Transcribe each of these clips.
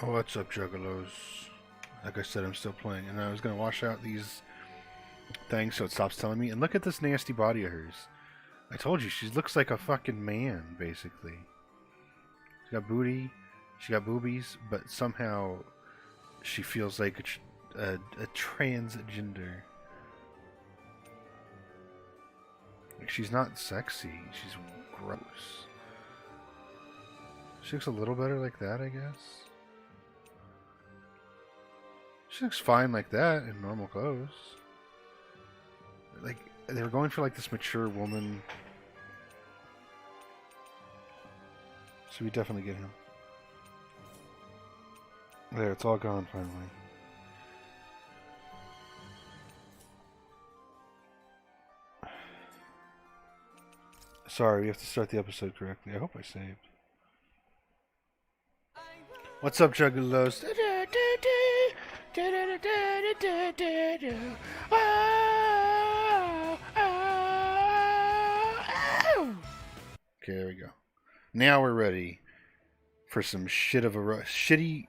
Oh, what's up, Juggalos? Like I said, I'm still playing, and I was gonna wash out these things so it stops telling me. And look at this nasty body of hers. I told you, she looks like a fucking man, basically. She got booty, she got boobies, but somehow she feels like a transgender. Like, she's not sexy, she's gross. She looks a little better like that, I guess. She looks fine like that in normal clothes. Like, they were going for like this mature woman. So we definitely get him. There, it's all gone finally. Sorry, we have to start the episode correctly. I hope I saved. What's up, Juggalos? Okay, there we go. Now we're ready for some shit of a shitty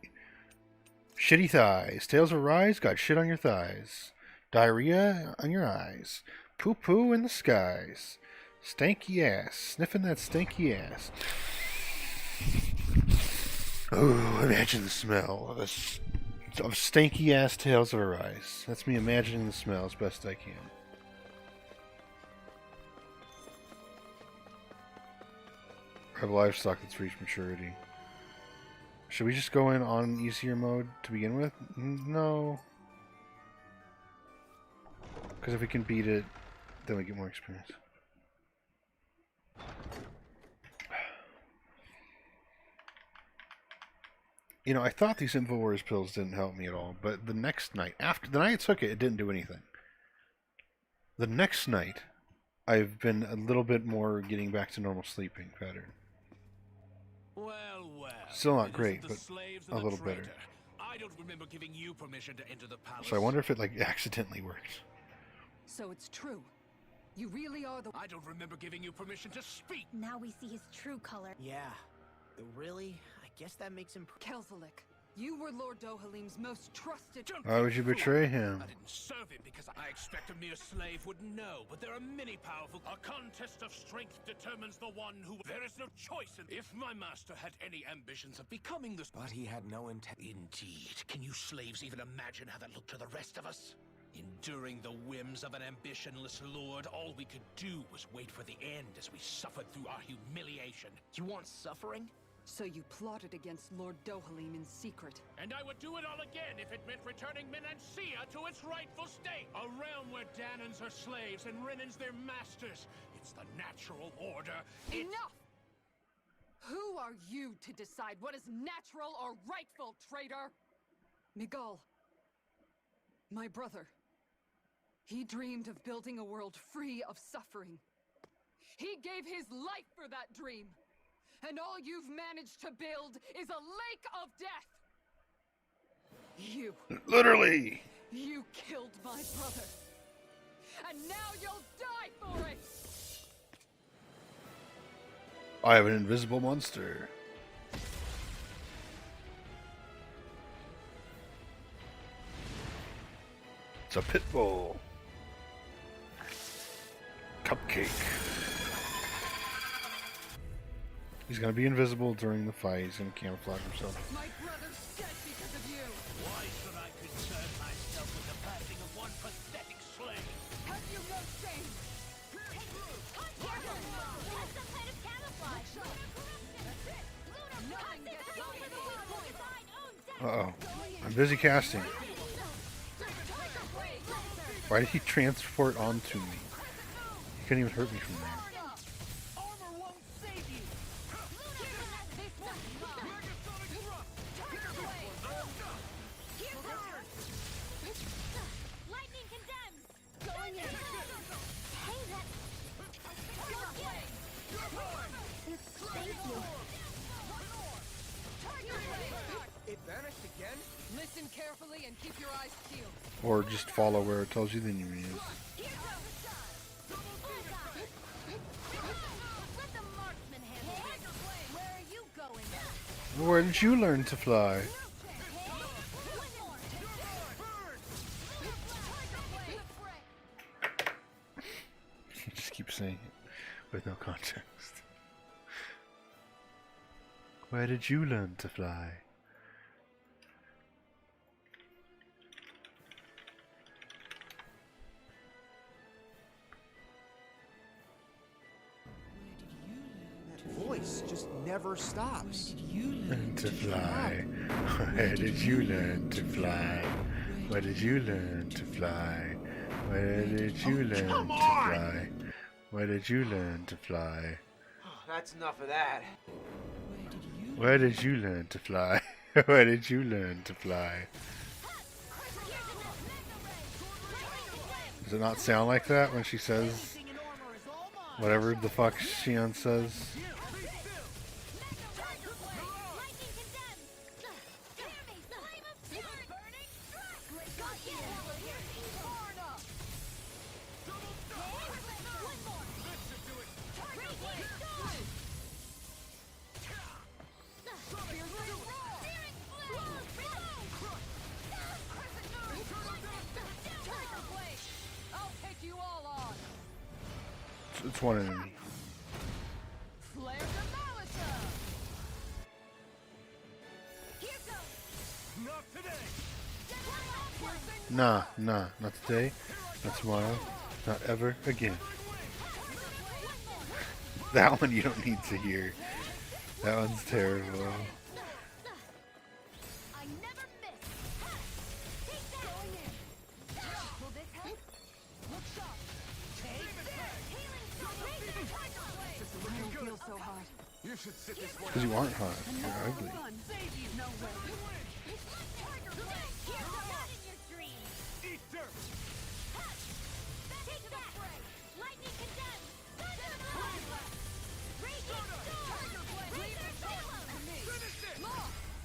thighs. Tales of Arise got shit on your thighs. Diarrhea on your eyes. Poo poo in the skies. Stanky ass. Sniffing that stanky ass. Oh, imagine the smell of stanky ass Tales of Arise. That's me imagining the smell as best I can. I have livestock that's reached maturity. Should we just go in on easier mode to begin with? No. Because if we can beat it, then we get more experience. You know, I thought these InfoWars pills didn't help me at all, but the next night, after the night I took it, it didn't do anything. The next night, I've been a little bit more getting back to normal sleeping pattern. Well, still not great, but a little better. I don't remember giving you permission to enter the palace. So I wonder if it like accidentally worked. So it's true. You really are the... I don't remember giving you permission to speak. Now we see his true color. Yeah. Really? I guess that makes him... Kelzalik, you were Lord Dohalim's most trusted... Why would you betray him? I didn't serve him because I expect a mere slave wouldn't know, but there are many powerful... A contest of strength determines the one who... There is no choice in... If my master had any ambitions of becoming this... But he had no intent... Indeed. Can you slaves even imagine how that looked to the rest of us? Enduring the whims of an ambitionless lord, all we could do was wait for the end as we suffered through our humiliation. You want suffering? So you plotted against Lord Dohalim in secret. And I would do it all again if it meant returning Minancia to its rightful state. A realm where Danans are slaves and Renans their masters. It's the natural order. Enough! Who are you to decide what is natural or rightful, traitor? Miguel, my brother. He dreamed of building a world free of suffering. He gave his life for that dream. And all you've managed to build is a lake of death! You... Literally! You killed my brother! And now you'll die for it! I have an invisible monster. It's a pit bull. Cupcake. He's gonna be invisible during the fight. He's gonna camouflage himself. My brother's dead because of you! Why should I concern myself with the passing of one pathetic slave? Have you no shame? That's some kind of camouflage. Uh-oh. I'm busy casting. Why did he transport onto me? He couldn't even hurt me from there. Listen carefully and keep your eyes peeled. Or just follow where it tells you the enemy is. Let the marksman handle it. Where are you going? Where did you learn to fly? Just keep saying it with no context. Where did you learn to fly? That voice just never stops. Learn to fly. Where did you learn to fly? Where did you learn to fly? Where did you learn to fly? Where did you learn to fly? That's enough of that. Where did you learn to fly? Where did you learn to fly? Does it not sound like that when she says whatever the fuck Xion says? It's one enemy. Nah, not today, not tomorrow, not ever again. That one you don't need to hear. That one's terrible. Because you aren't hot, you're ugly.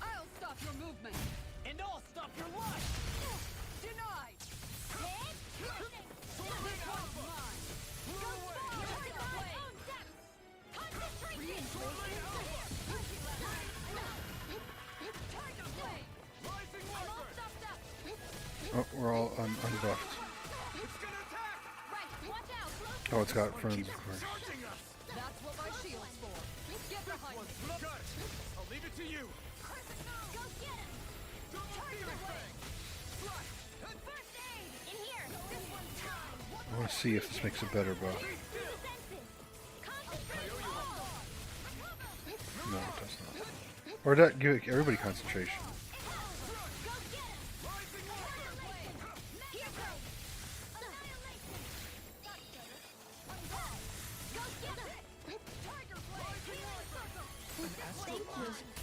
I'll stop your movement. And I'll stop your life! Denied. Oh, we're all unbuffed. Oh, it's got friends, of course. That's what my shield's for. Get behind me. I'll leave it to you. Go get him! First aid! In here! This one's time! I want to see if this makes a better buff. No, it does not. Or that give everybody concentration.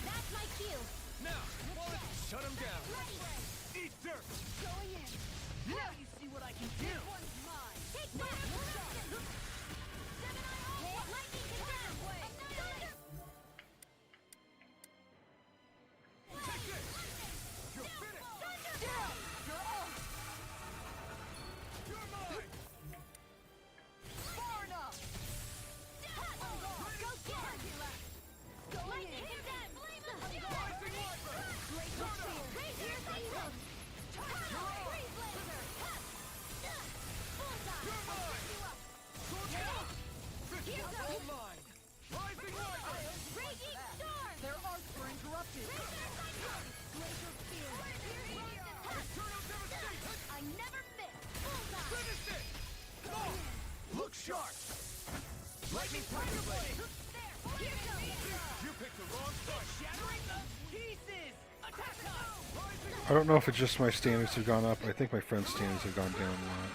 That's my cue! Shut him down. Eat dirt. Now you see what I can do! Take that! Lightning condemned! Their arts were interrupted. I never miss! Bullseye! Look sharp. Lightning tiger blade. You picked the wrong fight. Shattering the pieces! Attack time! I don't know if it's just my standards have gone up. I think my friend's standards have gone down a lot.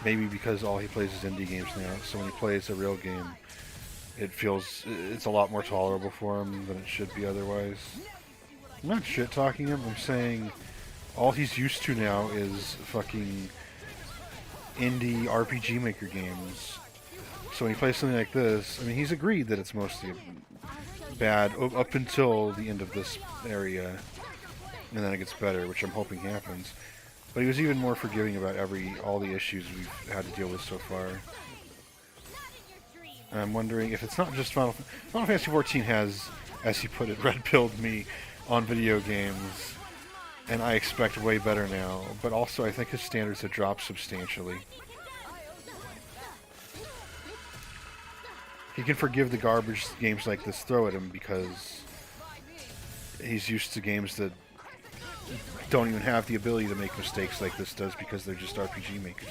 Maybe because all he plays is indie games now, so when he plays a real game, it's a lot more tolerable for him than it should be otherwise. I'm not shit-talking him, I'm saying all he's used to now is fucking indie RPG Maker games. So when he plays something like this, I mean, he's agreed that it's mostly bad up until the end of this area, and then it gets better, which I'm hoping happens. But he was even more forgiving about all the issues we've had to deal with so far. And I'm wondering if it's not just Final Fantasy XIV has, as he put it, red-pilled me on video games, and I expect way better now. But also, I think his standards have dropped substantially. he can forgive the garbage games like this throw at him because he's used to games that don't even have the ability to make mistakes like this does because they're just RPG makers.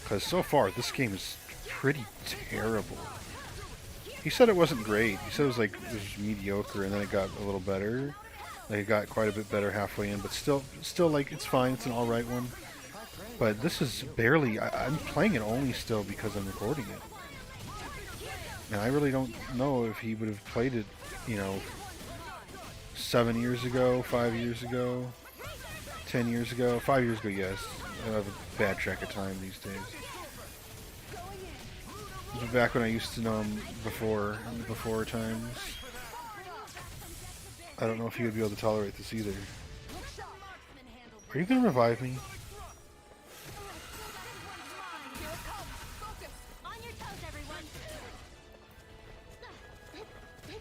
Because so far, this game is pretty terrible. He said it wasn't great. He said it was mediocre, and then it got a little better. Like, it got quite a bit better halfway in, but still, like, it's fine. It's an alright one. But this is barely... I'm playing it only still because I'm recording it. And I really don't know if he would have played it, you know, 7 years ago, 5 years ago, 10 years ago. 5 years ago, yes. I have a bad track of time these days. But back when I used to know him before times. I don't know if he would be able to tolerate this either. Are you going to revive me?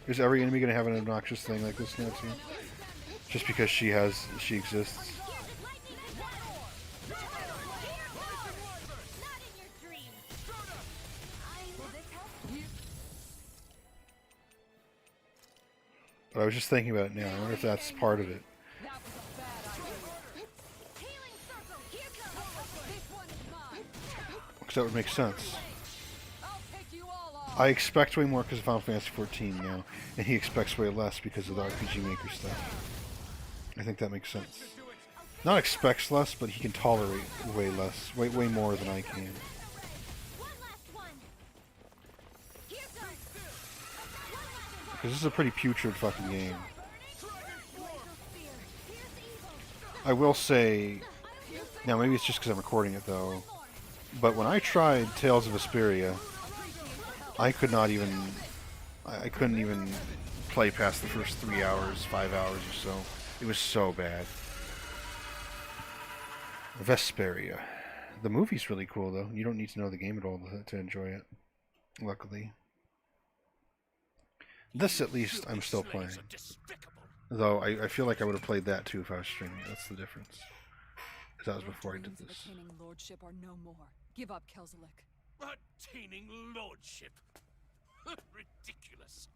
Is every enemy going to have an obnoxious thing like this now too? Just because she exists? But I was just thinking about it now. I wonder if that's part of it. Because that would make sense. I expect way more because of Final Fantasy XIV now, and he expects way less because of the RPG Maker stuff. I think that makes sense. Not expects less, but he can tolerate way less, way more than I can. Because this is a pretty putrid fucking game. I will say, now maybe it's just because I'm recording it though, but when I tried Tales of Vesperia, I couldn't even play past the first 3 hours, 5 hours or so. It was so bad. Vesperia. The movie's really cool though. You don't need to know the game at all to enjoy it. Luckily. This, at least, I'm still playing. Though, I feel like I would have played that too if I was streaming. That's the difference. Because that was before I did this. Attaining lordship are no more. Give up, Kelzelik. Attaining lordship? Ridiculous.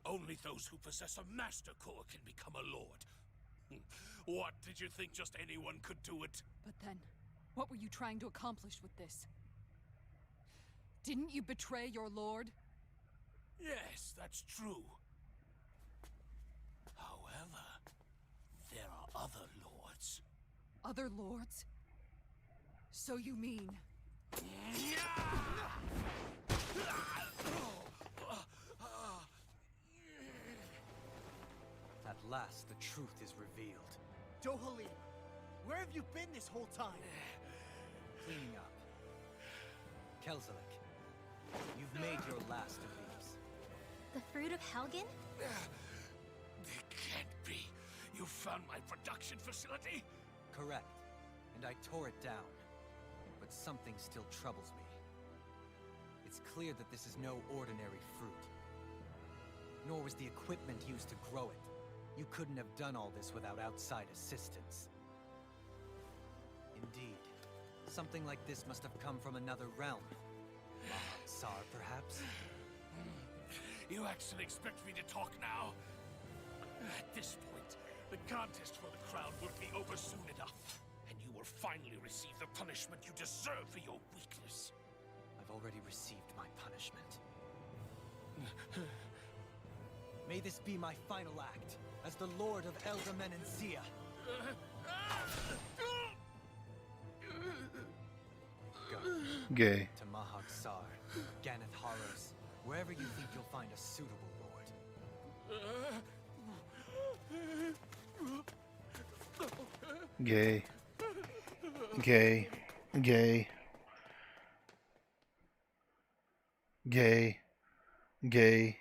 Only those who possess a master core can become a lord. What, did you think just anyone could do it? But then, what were you trying to accomplish with this? Didn't you betray your lord? Yes, that's true. However, there are other lords. Other lords? So you mean... At last, the truth is revealed. Dohalim, where have you been this whole time? Cleaning up. Kelzelik, you've made your last of these. The fruit of Helgen? It can't be. You found my production facility? Correct. And I tore it down. But something still troubles me. It's clear that this is no ordinary fruit. Nor was the equipment used to grow it. You couldn't have done all this without outside assistance. Indeed. Something like this must have come from another realm. Tsar, perhaps? You actually expect me to talk now? At this point, the contest for the crown will be over soon enough, and you will finally receive the punishment you deserve for your weakness. I've already received my punishment. May this be my final act, as the Lord of Elder Menencia. Go. Gay. To Mahak Sar, Ganeth Haros, wherever you think you'll find a suitable lord. Gay. Gay. Gay. Gay. Gay.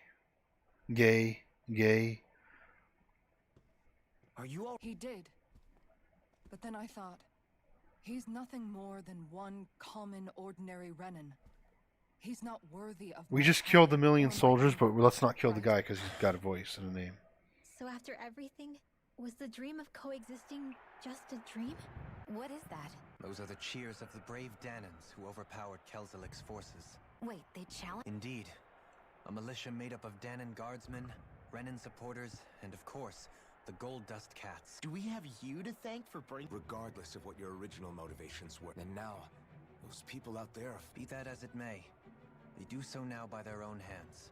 Gay. Gay. Are you all... He did. But then I thought, he's nothing more than one common, ordinary Renan. He's not worthy of... We just killed a million soldiers, but let's not kill the guy because he's got a voice and a name. So after everything, was the dream of coexisting just a dream? What is that? Those are the cheers of the brave Danans who overpowered Kelzelik's forces. Wait, they challenge? Indeed. A militia made up of Danan guardsmen, Renan supporters, and of course, the Gold Dust Cats. Do we have you to thank for bringing? Regardless of what your original motivations were. And now, those people out there are... Be that as it may, they do so now by their own hands.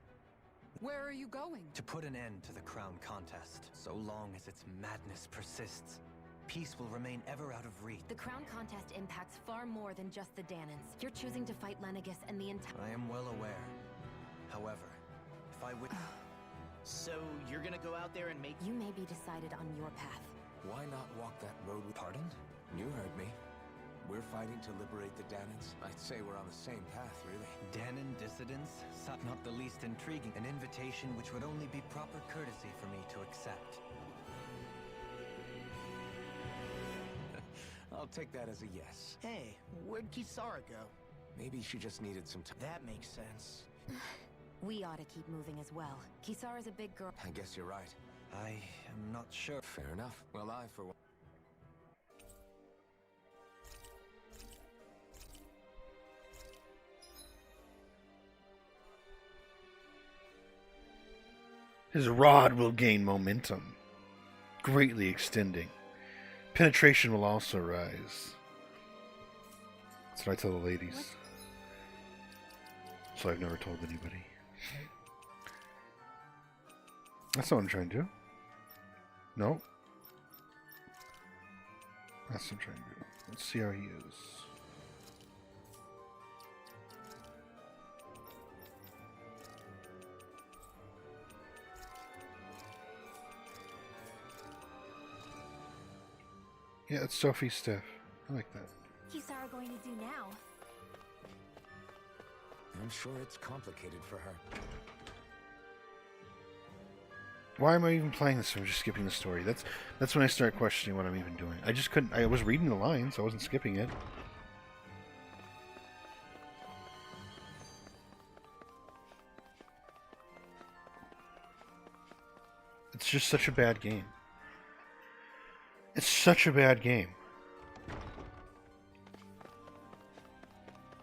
Where are you going? To put an end to the crown contest, so long as its madness persists, peace will remain ever out of reach. The crown contest impacts far more than just the Danans. You're choosing to fight Lenegis and the entire... I am well aware. However, if I would... So you're gonna go out there and make... You may be decided on your path. Why not walk that road with... Pardon? You heard me. We're fighting to liberate the Danans. I'd say we're on the same path, really. Danan dissidents? Not the least intriguing. An invitation which would only be proper courtesy for me to accept. I'll take that as a yes. Hey, where'd Kisara go? Maybe she just needed some time. That makes sense. We ought to keep moving as well. Kisara's a big girl. I guess you're right. I am not sure. Fair enough. Well, I, for one... His rod will gain momentum, greatly extending. Penetration will also rise. That's what I tell the ladies. So I've never told anybody. That's not what I'm trying to do. No. That's what I'm trying to do. Let's see how he is. Yeah, it's Sophie's stuff. I like that. Kisara going to do now? I'm sure it's complicated for her. Why am I even playing this if I'm just skipping the story? That's when I start questioning what I'm even doing. I just couldn't... I was reading the lines, I wasn't skipping it. It's just such a bad game. It's such a bad game.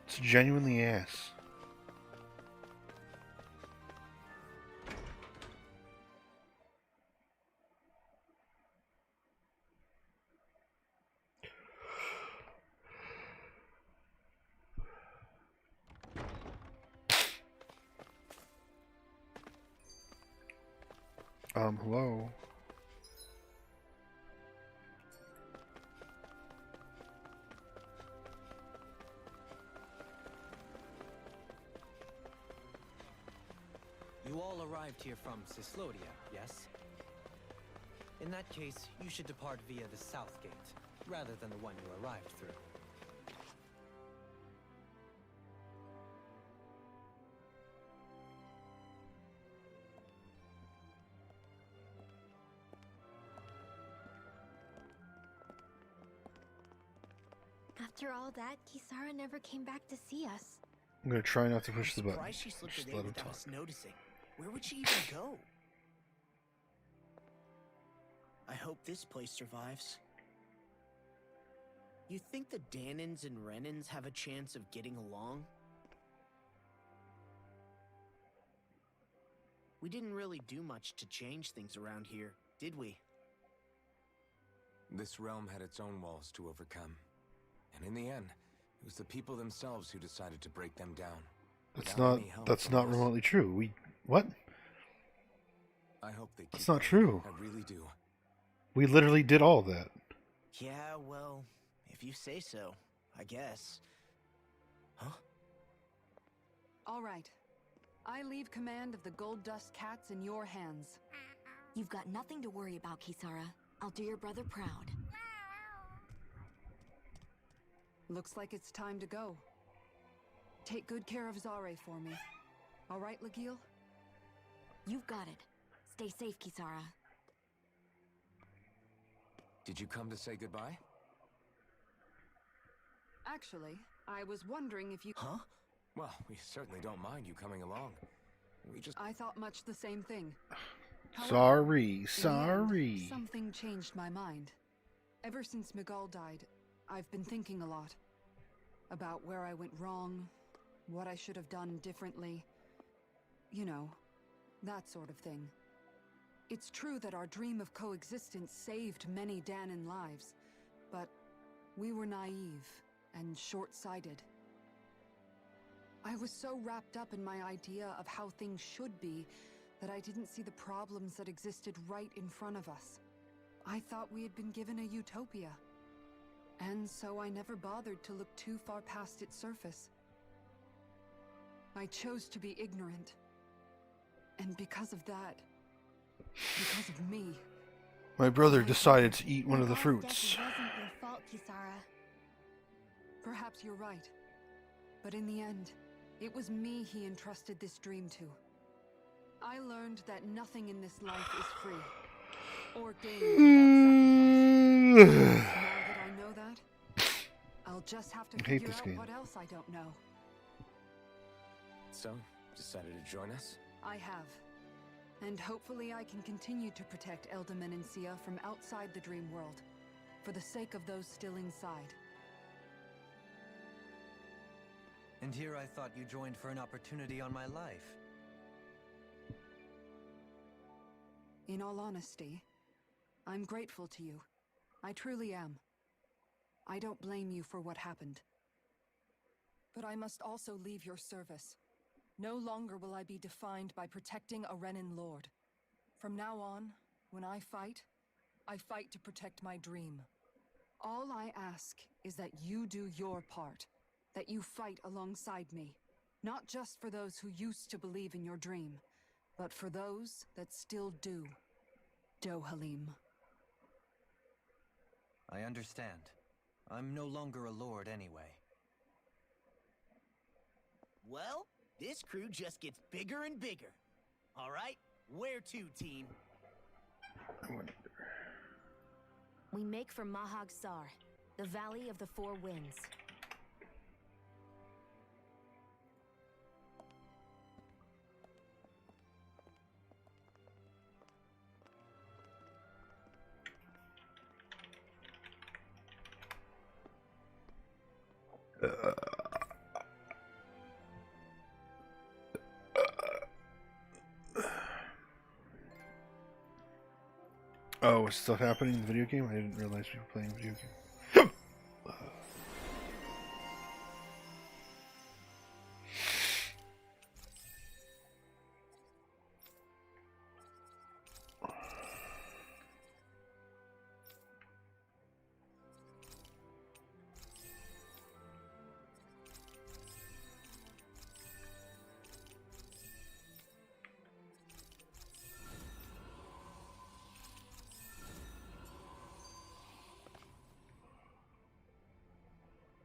It's genuinely ass. Hello? You all arrived here from Cislodia, yes? In that case, you should depart via the south gate, rather than the one you arrived through. After all that, Kisara never came back to see us. I'm gonna try not to push the button. Surprised she slipped Just it in let him without talk. us noticing. Where would she even go? I hope this place survives. You think the Danans and Renans have a chance of getting along? We didn't really do much to change things around here, did we? This realm had its own walls to overcome. And in the end, it was the people themselves who decided to break them down. That's not remotely true. What? I hope they keep That's not going. true. I really do. We literally did all that. Yeah, well, if you say so, I guess. Huh? All right. I leave command of the Gold Dust Cats in your hands. You've got nothing to worry about, Kisara. I'll do your brother proud. Looks like it's time to go. Take good care of Zare for me. All right, Legil? You've got it. Stay safe, Kisara. Did you come to say goodbye? Actually, I was wondering if you... Huh? Well, we certainly don't mind you coming along. We just... I thought much the same thing. However, Sorry, in the end, sorry. something changed my mind. Ever since Miguel died, I've been thinking a lot. About where I went wrong, what I should have done differently. You know, that sort of thing. It's true that our dream of coexistence saved many Danon lives, but we were naive and short-sighted. I was so wrapped up in my idea of how things should be that I didn't see the problems that existed right in front of us. I thought we had been given a utopia. And so I never bothered to look too far past its surface. I chose to be ignorant. And because of that, because of me, My brother decided to eat one of the fruits. It wasn't your fault, Kisara. perhaps you're right. But in the end, it was me he entrusted this dream to. I learned that nothing in this life is free. Or gained without sacrifice. Now that I know that, I'll just have to I hate figure this out game. what else I don't know. So, decided to join us? I have. And hopefully I can continue to protect Eldaman and Sia from outside the dream world, for the sake of those still inside. And here I thought you joined for an opportunity on my life. In all honesty, I'm grateful to you. I truly am. I don't blame you for what happened. But I must also leave your service. No longer will I be defined by protecting a Renan Lord. From now on, when I fight to protect my dream. All I ask is that you do your part, that you fight alongside me, not just for those who used to believe in your dream, but for those that still do. Dohalim. I understand. I'm no longer a lord anyway. Well, this crew just gets bigger and bigger. All right, where to, team? I wonder. We make for Mahag Sar, the Valley of the Four Winds. Oh, it's still happening in the video game? I didn't realize we were playing a video game.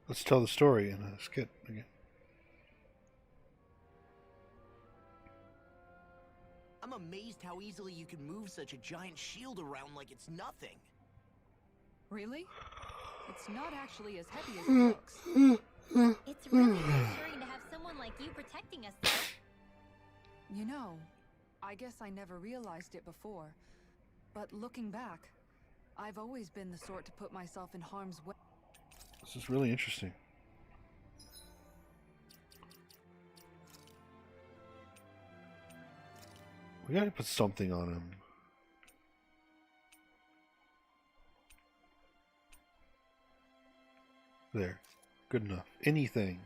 Let's tell the story in a skit again. I'm amazed how easily you can move such a giant shield around like it's nothing. Really? It's not actually as heavy as it looks. It's really reassuring to have someone like you protecting us, though. You know, I guess I never realized it before. But looking back, I've always been the sort to put myself in harm's way. This is really interesting. We gotta put something on him. There. Good enough. Anything.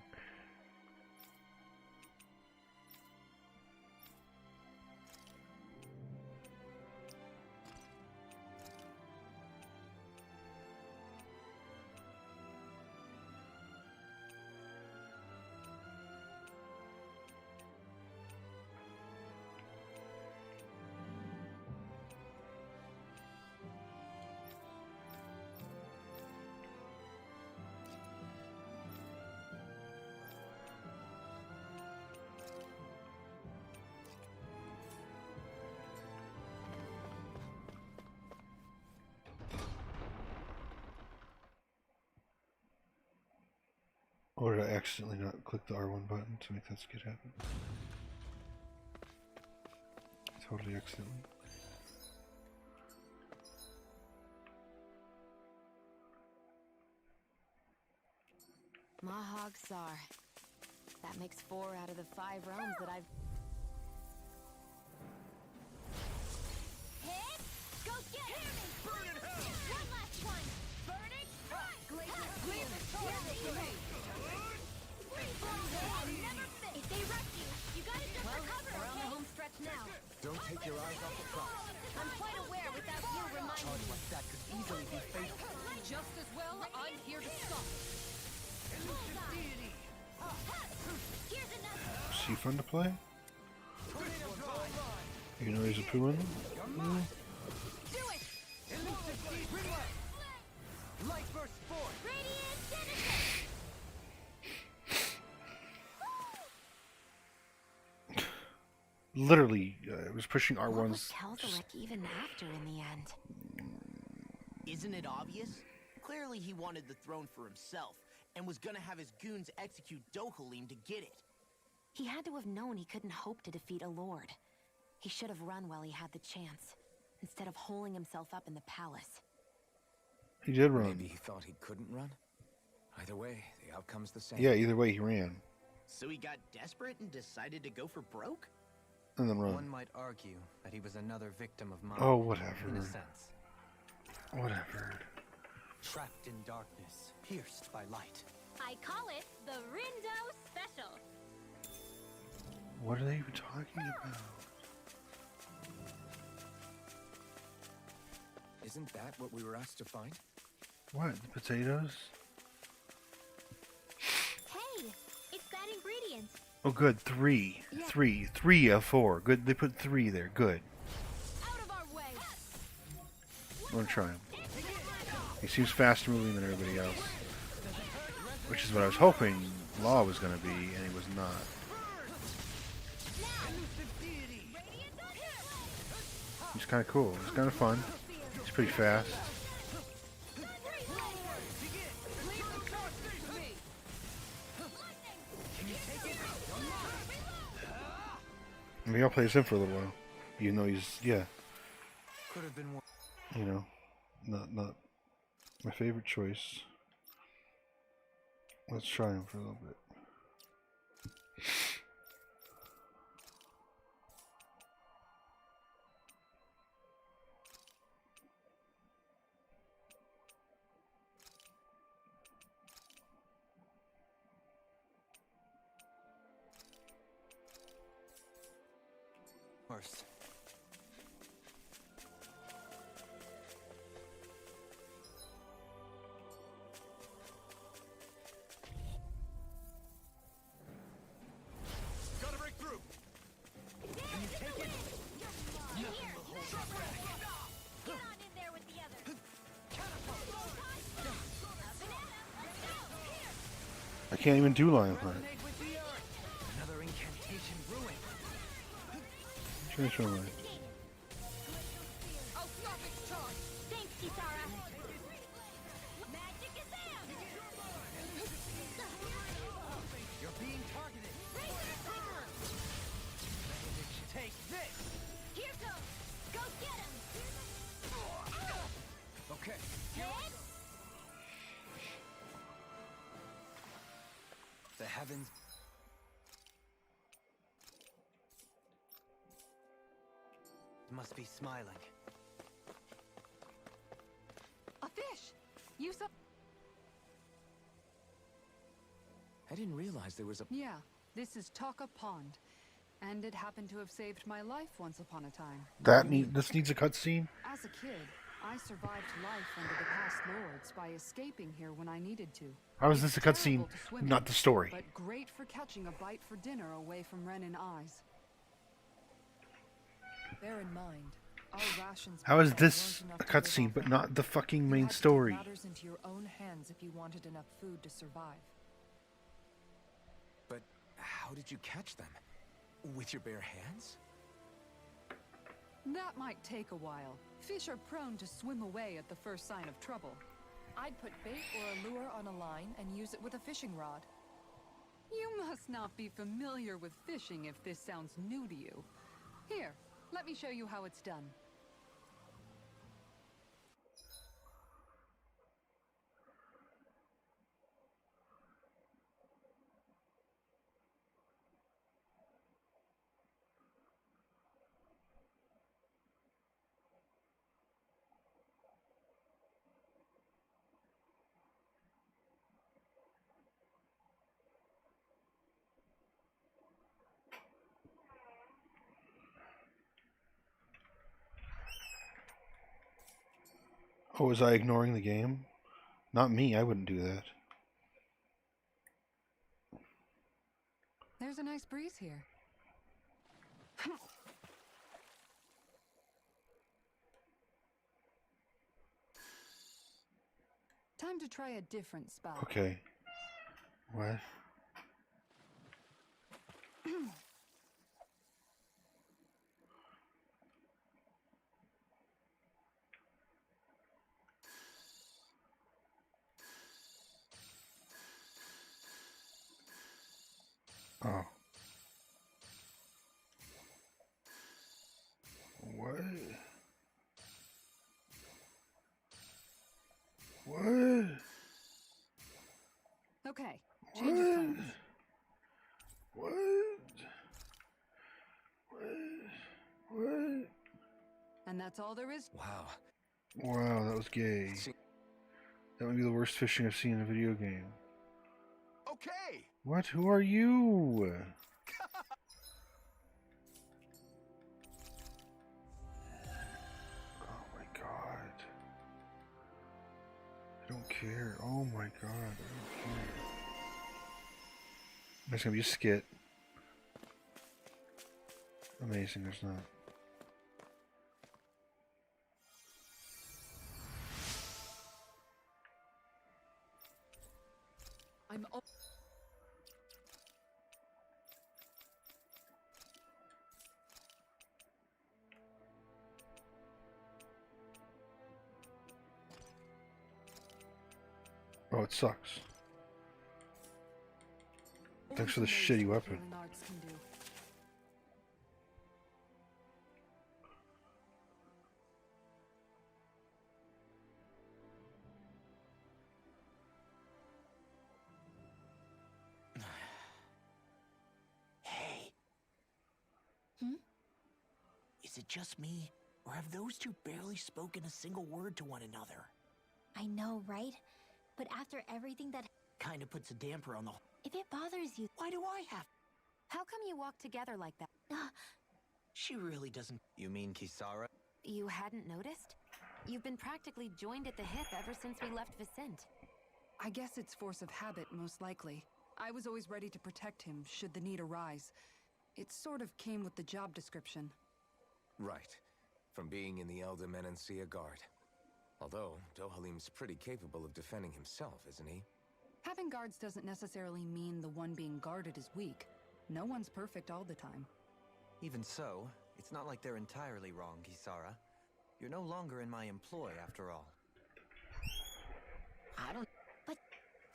Or did I accidentally not click the R1 button to make that skit happen? Totally accidentally. Mahog Sar. That makes 4 out of the 5 realms that I've... Hit! Go get him! Burn in hell! One last one! Burning front! Leave the torch to me! Never fit! If they rush you, you gotta jump for cover, we're on the okay? home stretch now. Don't take your eyes off the prize. I'm quite aware without you reminding me. Like that could easily be fatal. Just as well, I'm here to stop. Here's another. Is he fun to play? You know he's a poo in them? Do it! Light burst forth! Radiant Genesis! Literally, it was pushing What was R1's. Kelzalik even after in the end? Isn't it obvious? Clearly he wanted the throne for himself, and was gonna have his goons execute Dohalim to get it. He had to have known he couldn't hope to defeat a lord. He should have run while he had the chance, instead of holding himself up in the palace. He did run. Maybe he thought he couldn't run? Either way, the outcome's the same. Yeah, either way, he ran. So he got desperate and decided to go for broke? And then One run. might argue that he was another victim of mine. Oh, whatever. In a sense. Whatever. Trapped in darkness, pierced by light. I call it the Rindo Special. What are they even talking about? Isn't that what we were asked to find? What? The potatoes? Hey, it's that ingredient. Oh, good. 3. 3 of 4. Good. They put 3 there. Good. Out of our way. I'm gonna try him. He seems faster moving than everybody else, which is what I was hoping Law was gonna be, and he was not. He's kind of cool. He's kind of fun. He's pretty fast. Maybe I'll play as him for a little while. Even though he's, yeah, Could have been one. you know, not my favorite choice. Let's try him for a little bit. Worse. Gotta break through! Get on in there with the others. I can't even do Lion Plant. Another incantation ruined. Transfer line. I'll stop its charge. Thanks, Kisara. Magic is out. You're being targeted. Take this. Here goes. Go get him. Okay. Hit. The heavens. Must be smiling. A fish. You saw. I didn't realize there was a... Yeah, this is Taka Pond, and it happened to have saved my life once upon a time. This needs a cutscene. As a kid, I survived life under the past lords by escaping here when I needed to. How is this a It's cutscene, terrible to swim not in, the story? But great for catching a bite for dinner away from Renin eyes. Bear in mind, our rations How is weren't this enough a to live cutscene, off but of. not the fucking You main had to take story? matters into your own hands if you wanted enough food to survive. But how did you catch them? With your bare hands? That might take a while. Fish are prone to swim away at the first sign of trouble. I'd put bait or a lure on a line and use it with a fishing rod. You must not be familiar with fishing if this sounds new to you. Here, let me show you how it's done. Oh, was I ignoring the game? Not me, I wouldn't do that. There's a nice breeze here. Time to try a different spell. Okay. What? Oh. What? What? Okay, change of plans. What? What? And that's all there is. Wow. Wow, that was gay. That would be the worst fishing I've seen in a video game. Okay. What? Who are you? Oh my god. I don't care. Oh my god, I don't care. There's gonna be a skit. Amazing, there's not. Oh, it sucks. Thanks for the shitty weapon. Hey. Is it just me, or have those two barely spoken a single word to one another? I know, right? But after everything that... Kinda puts a damper on the... If it bothers you... Why do I have... How come you walk together like that? She really doesn't... You mean Kisara? You hadn't noticed? You've been practically joined at the hip ever since we left Vicente. I guess it's force of habit, most likely. I was always ready to protect him, should the need arise. It sort of came with the job description. Right. From being in the Elder Menancia Guard. Although, Dohalim's pretty capable of defending himself, isn't he? Having guards doesn't necessarily mean the one being guarded is weak. No one's perfect all the time. Even so, it's not like they're entirely wrong, Kisara. You're no longer in my employ, after all. I don't... But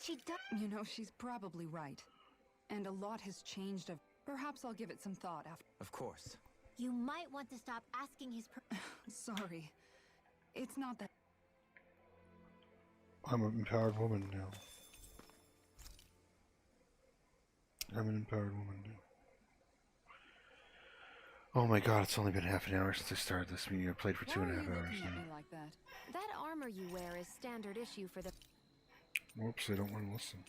she does... You know, she's probably right. And a lot has changed. Perhaps I'll give it some thought after... Of course. You might want to stop asking his... Sorry. It's not that... I'm an empowered woman now. I'm an empowered woman now. Oh my god, it's only been half an hour since I started this meeting. I played for 2.5 hours looking at me now. like that? That armor you wear is standard issue for the... Whoops, I don't want to listen.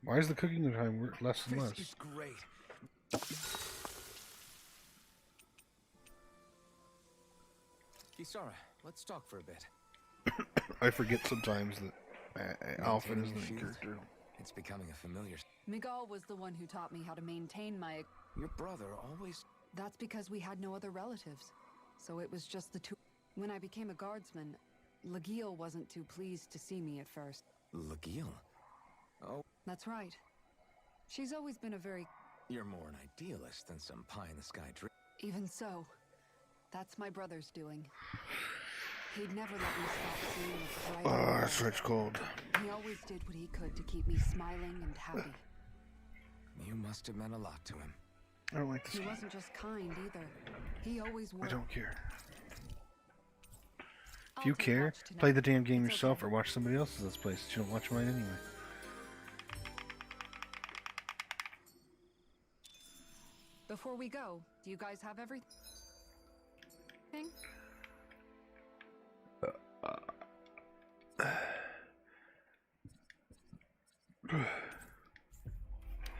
Why is the cooking time less and less? This is great. Kisara, let's talk for a bit. I forget sometimes that Alphen is the Maintaining your character. It's becoming a familiar... Miguel was the one who taught me how to maintain my... Your brother always... That's because we had no other relatives. So it was just the two... When I became a guardsman, Lagiel wasn't too pleased to see me at first. Lagiel? Oh, That's right. She's always been a very... you're more an idealist than some pie-in-the-sky dream. Even so, that's my brother's doing. He'd never let me stop seeing the bright... Oh, that's what it's called. He always did what he could to keep me smiling and happy. You must have meant a lot to him. I don't like this He game. wasn't just kind either. He always I worked. don't care. I'll If you take care, watch tonight. play the damn game It's yourself okay. or watch somebody else's Let's Play since you don't watch mine anyway. Before we go, do you guys have everything?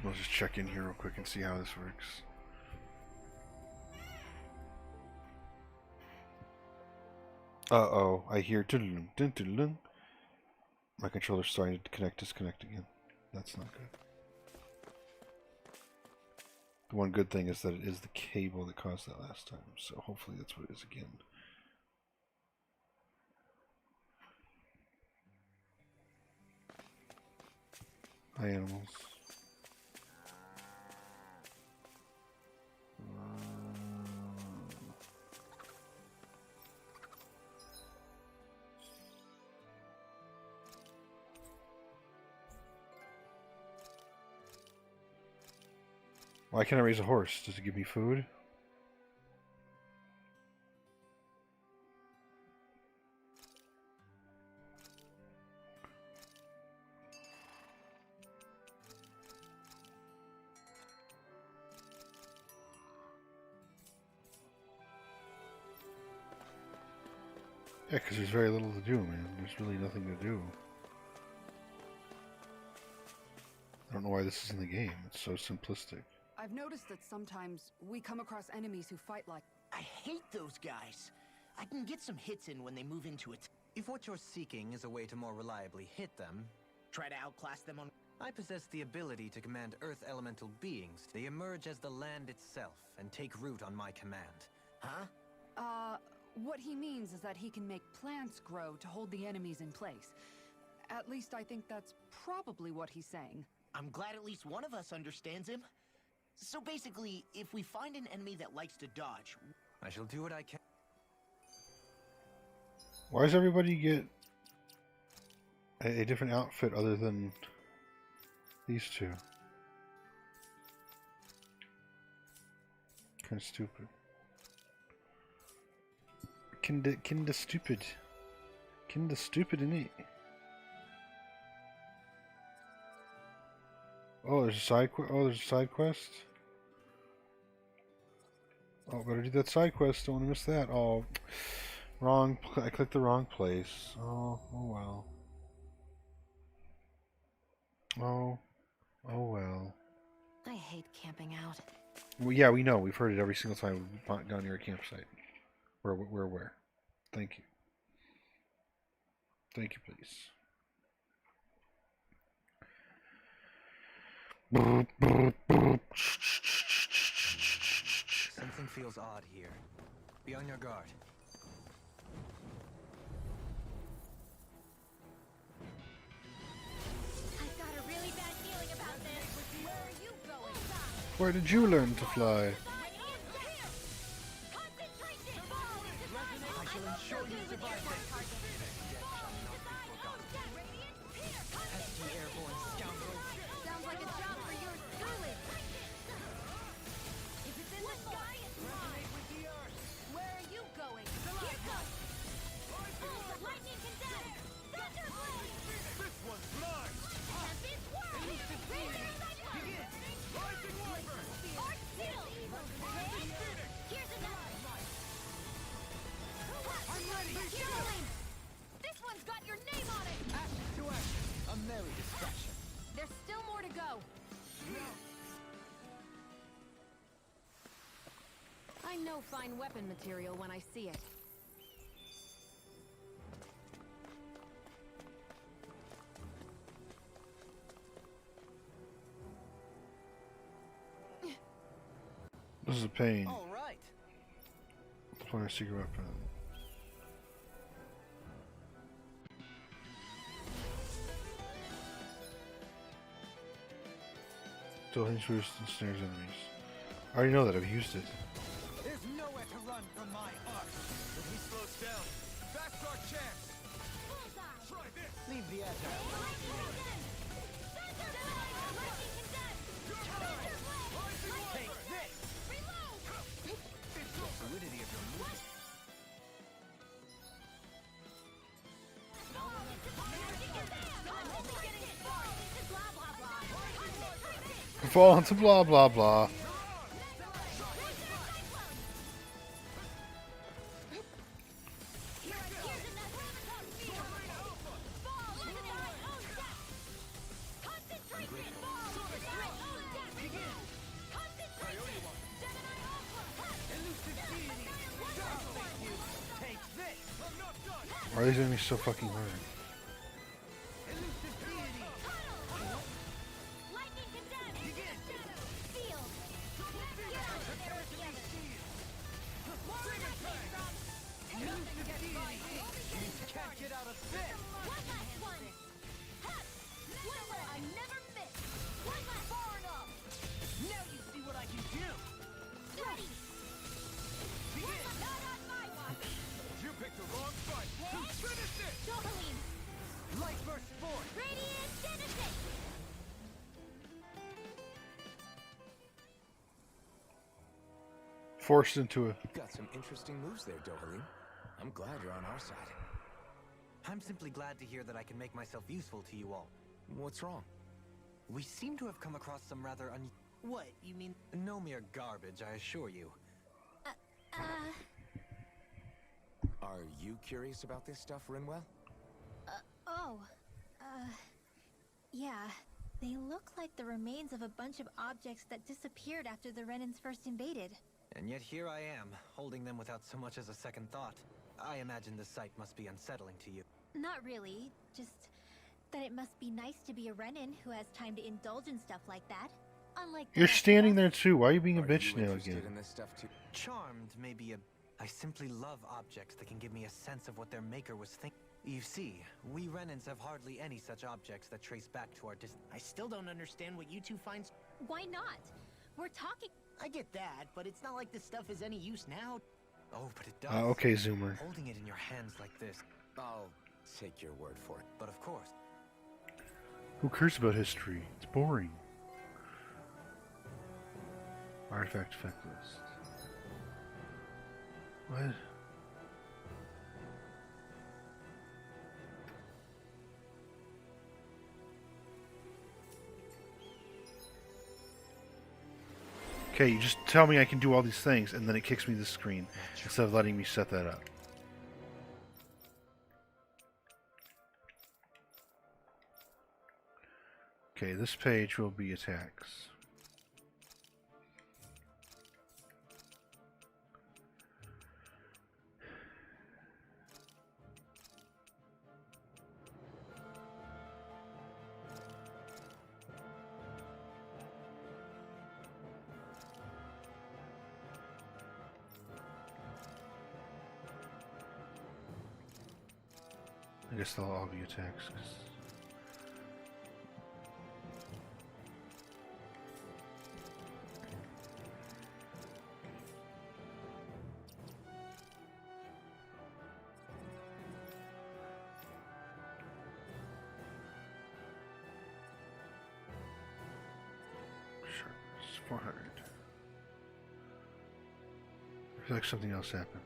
We'll just check in here real quick and see how this works. Uh-oh, I hear dun dun dun dun. My controller's starting to disconnect again. That's not good. The one good thing is that it is the cable that caused that last time, so hopefully that's what it is again. Hi, animals. Why can't I raise a horse? Does it give me food? Yeah, because there's very little to do, man. There's really nothing to do. I don't know why this is in the game. It's so simplistic. I've noticed that sometimes we come across enemies who fight like... I hate those guys. I can get some hits in when they move into it. If what you're seeking is a way to more reliably hit them, Try to outclass them on... I possess the ability to command Earth elemental beings. They emerge as the land itself and take root on my command. Huh? What he means is that he can make plants grow to hold the enemies in place. At least I think that's probably what he's saying. I'm glad at least one of us understands him. So basically, if we find an enemy that likes to dodge... I shall do what I can. Why does everybody get a different outfit other than these two? Kind of stupid. Kinda stupid. Kinda stupid, innit? Oh, there's a side quest. Oh, there's a side quest. Oh, better do that side quest. Don't want to miss that. Oh, wrong. I clicked the wrong place. Oh, oh well. Oh, oh well. I hate camping out. Well, yeah, we know. We've heard it every single time we've gone near a campsite. We're aware. Thank you. Thank you, please. Something feels odd here. Be on your guard. I've got a really bad feeling about this. Where are you going? Where did you learn to fly? Concentration! I shall ensure you survive this. Pesky airborne scoundrels. Sounds like a job for yours truly. If it's in the sky, it's mine. Where are you going? Here goes. Lightning condense. Thunderblade. This one's mine! Tempest whirl. Razor lightning. Rising Wyvern! Arc seal. Here's another. I'm ready. Healing. This one's got your name on it. Action to action. A merry distraction. There's still more to go. I know fine weapon material when I see it. This is a pain. All right. Deploying a secret weapon. Dwellings roost and snares enemies. I already know that. I've used it. There's nowhere to run from my art. If he slows down, that's our chance! Try this! Leave the agile. Take this. The fluidity of your movement. Fall into blah blah blah. Take this. I'm not Why are these enemies so fucking hard? Lightning condemned! Sealed! Get out of there with the others! More than I came from! Nothing gets by me! Can't get out of this! One last one! Ha! I never miss! One last far enough! Now you see what I can do! Ready! Not on my watch! You picked the wrong fight. Finish it! Dohalim! Light burst forth! Radiant Genesis! Forced into a... Got some interesting moves there, Dohalim. I'm glad you're on our side. I'm simply glad to hear that I can make myself useful to you all. What's wrong? We seem to have come across some rather What, you mean? no mere garbage, I assure you. Are you curious about this stuff, Rinwell? Yeah. They look like the remains of a bunch of objects that disappeared after the Renans first invaded. And yet here I am, holding them without so much as a second thought. I imagine the sight must be unsettling to you. Not really, just that it must be nice to be a Renan who has time to indulge in stuff like that. Unlike the You're rest of standing us. there too. Why are you being a Are bitch you now interested again? in this stuff too? Charmed may be a... I simply love objects that can give me a sense of what their maker was thinking. You see, we Renans have hardly any such objects that trace back to our I still don't understand what you two find. Why not? We're talking. I get that, but it's not like this stuff is any use now. Oh, but it does. Okay, Zoomer. Holding it in your hands like this. I'll take your word for it. But of course, Who cares about history? It's boring. Artifact effect list. What? Okay, you just tell me I can do all these things, and then it kicks me the screen instead of letting me set that up. Okay, this page will be attacks. I guess they'll all be attacks. Sure, it's 400. I feel like something else happened.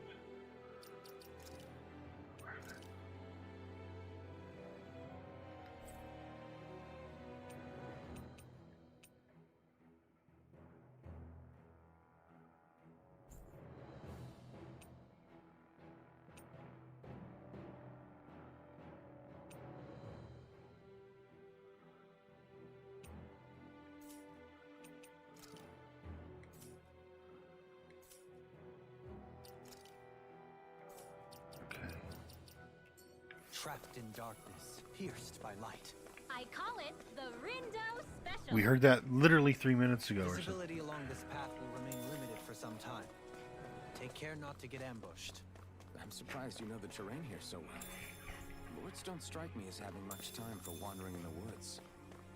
trapped in darkness, pierced by light. I call it the Rindo Special. We heard that literally 3 minutes ago or something. Visibility along this path will remain limited for some time. Take care not to get ambushed. I'm surprised you know the terrain here so well. Lords don't strike me as having much time for wandering in the woods.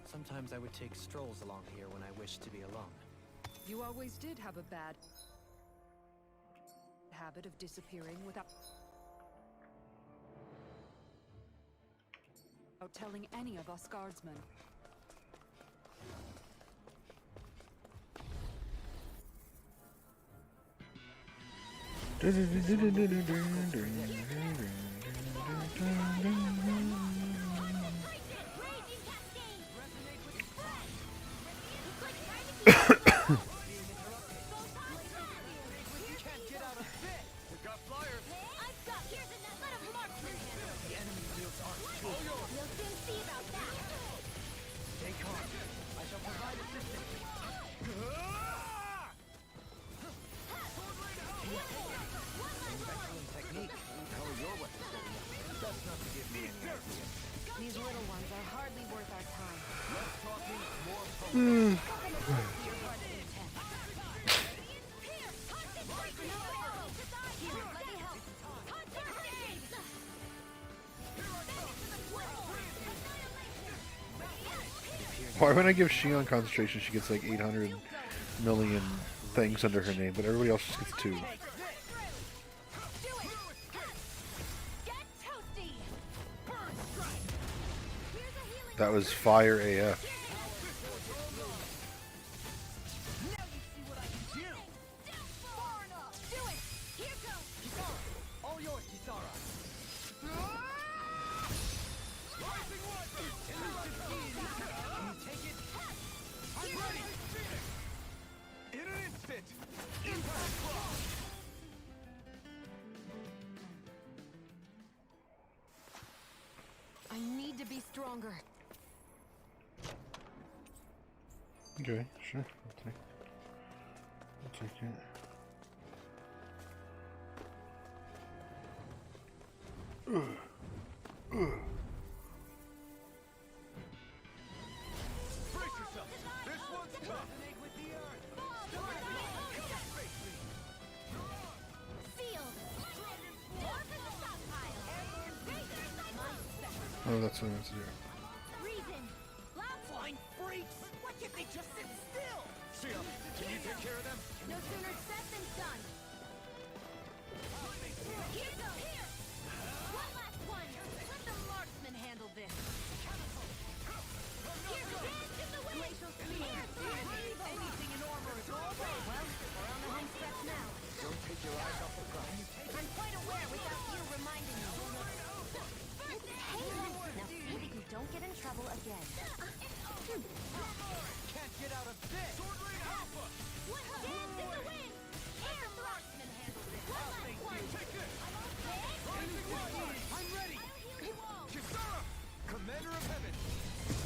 Sometimes I would take strolls along here when I wished to be alone. You always did have a bad habit of disappearing without telling any of us guardsmen. Why when I give Shion concentration, she gets like 800 million things under her name, but everybody else just gets 2. Do it. Get toasty. Burn strike. Here's a healing. That was fire AF. Now you see what I can do. Far enough. Do it. Here goes. Kisara, all yours, Kisara. Rising Water! Elusive key! Can you take it? I'm ready! In an instant! Impact Claw! I need to be stronger. Okay, sure. I'll take it. Brace yourself! This one's tough! Oh, that's what I meant to do. Flying freaks! Why can't they just sit still? Shia, can you take care of them? No sooner said than done. Here goes. Here. One last one. Let the marksman handle this. Here's a dance in the wind. Glacial spear. Anything in armor is all right. Well, we're on the home stretch now. Don't take your eyes off the prize. I'm quite aware without you reminding me. Now see that you don't get in trouble again. Can't get out of this. Sword Rain Alpha! What dance in the wind? Air marksman handle this. One last one. Take this! Rising Water! I'm ready! Kisara! Commander of Heaven!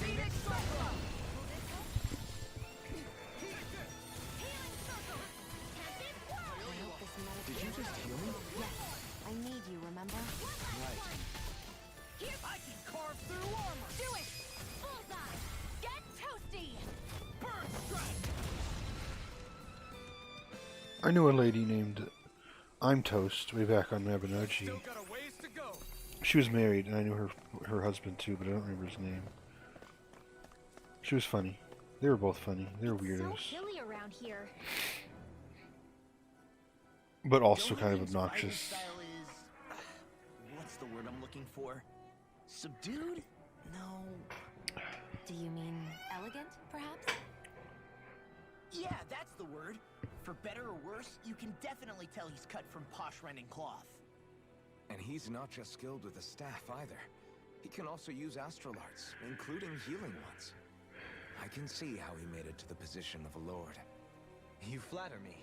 Phoenix Cyclone. Healing circle! Tempest whirl. Did you just heal me? Yes, I need you, remember? Right. I can carve through armor. Do it. Bullseye. Get toasty. Burn strike! I knew a lady named I'm Toast way back on Mabinogi. Still got a ways to go! She was married, and I knew her husband too, but I don't remember his name. She was funny. They were both funny. They were weirdos, chilly around here. but also kind of Dolan's fighting obnoxious. style is, what's the word I'm looking for? Subdued? No. Do you mean elegant, perhaps? Yeah, that's the word. For better or worse, you can definitely tell he's cut from posh rending cloth. And he's not just skilled with the staff either. He can also use astral arts, including healing ones. I can see how he made it to the position of a lord. You flatter me.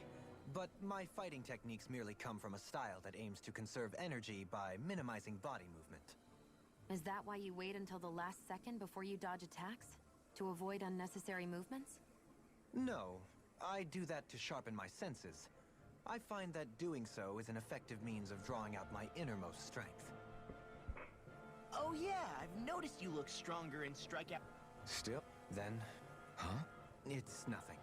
But my fighting techniques merely come from a style that aims to conserve energy by minimizing body movement. Is that why you wait until the last second before you dodge attacks? To avoid unnecessary movements? No, I do that to sharpen my senses. I find that doing so is an effective means of drawing out my innermost strength. Oh yeah, I've noticed you look stronger in strikeout. Still? Then, Huh? it's nothing.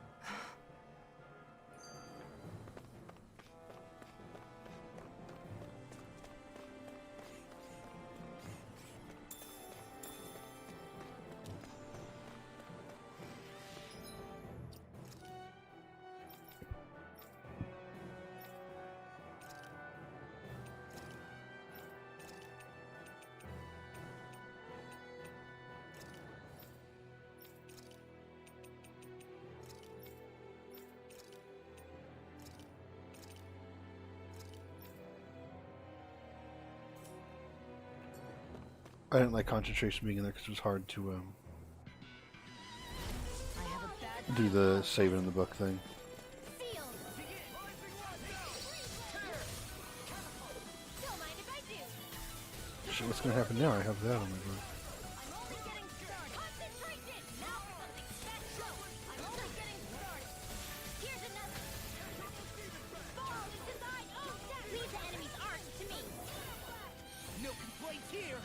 I didn't like concentration being in there because it was hard to I have a bad do the save it in the book thing. Sealed. Don't mind if I do. Shit, what's gonna happen now? I have that on my book. I'm only getting started. Concentration. Now something special. I'm only getting started. Here's another. Fall is designed. Oh, leave the enemy's art to me. No complaints here.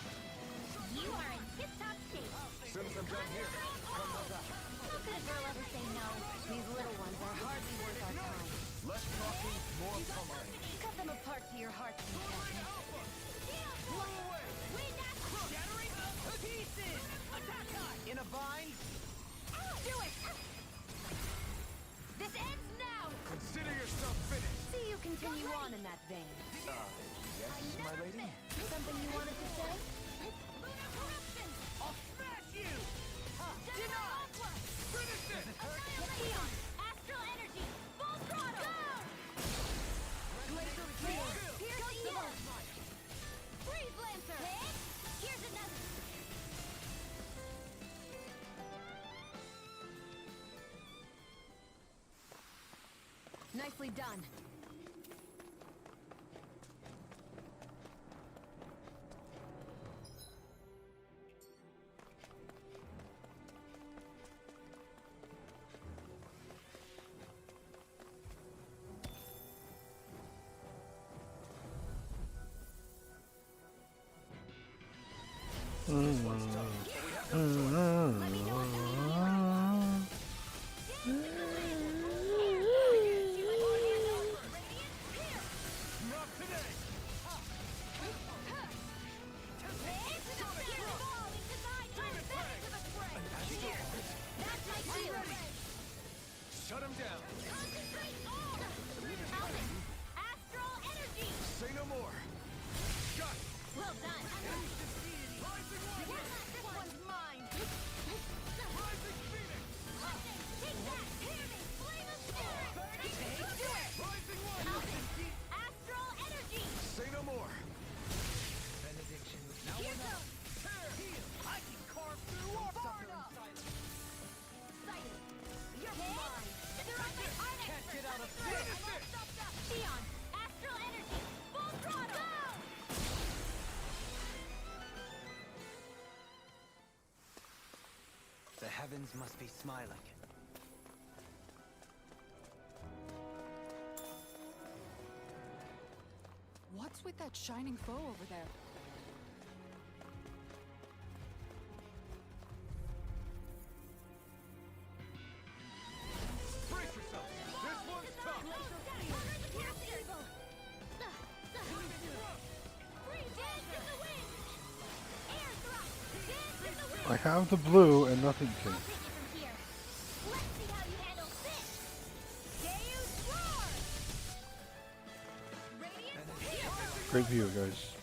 You are in tip-top shape. Since I'm done here, How could a girl ever say no? These little ones are hardly worth our time. less talking, more pummeling. Cut them apart to your heart's content. Shattering to pieces. Attack time. In a bind. nearly done. Shut him down. Astral energy. Say no more. Got it. Well done. This one's mine. Rising Phoenix. Take that. Hear me. Flame of spirit. Do it. Rising one. Astral energy. Say no more. Benediction. Here goes. I can carve through all Sighted. You're mine. Can't get out of this. Xion. Astral energy. Full throttle. Go. The heavens must be smiling. What's with that shining foe over there? Brace yourself. This one's tough. I have the blue and nothing can. Great view, guys.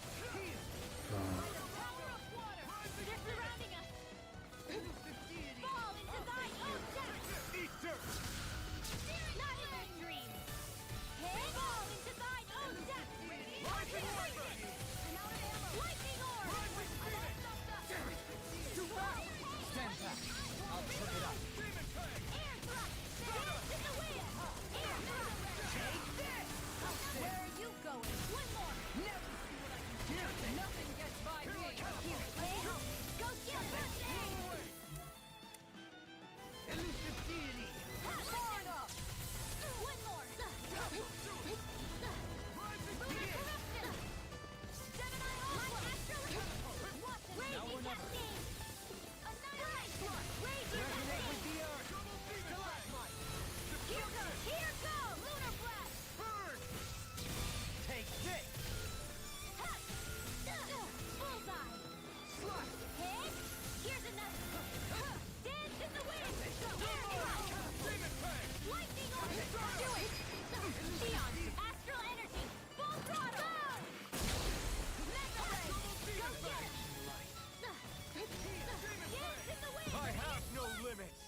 I have no limits.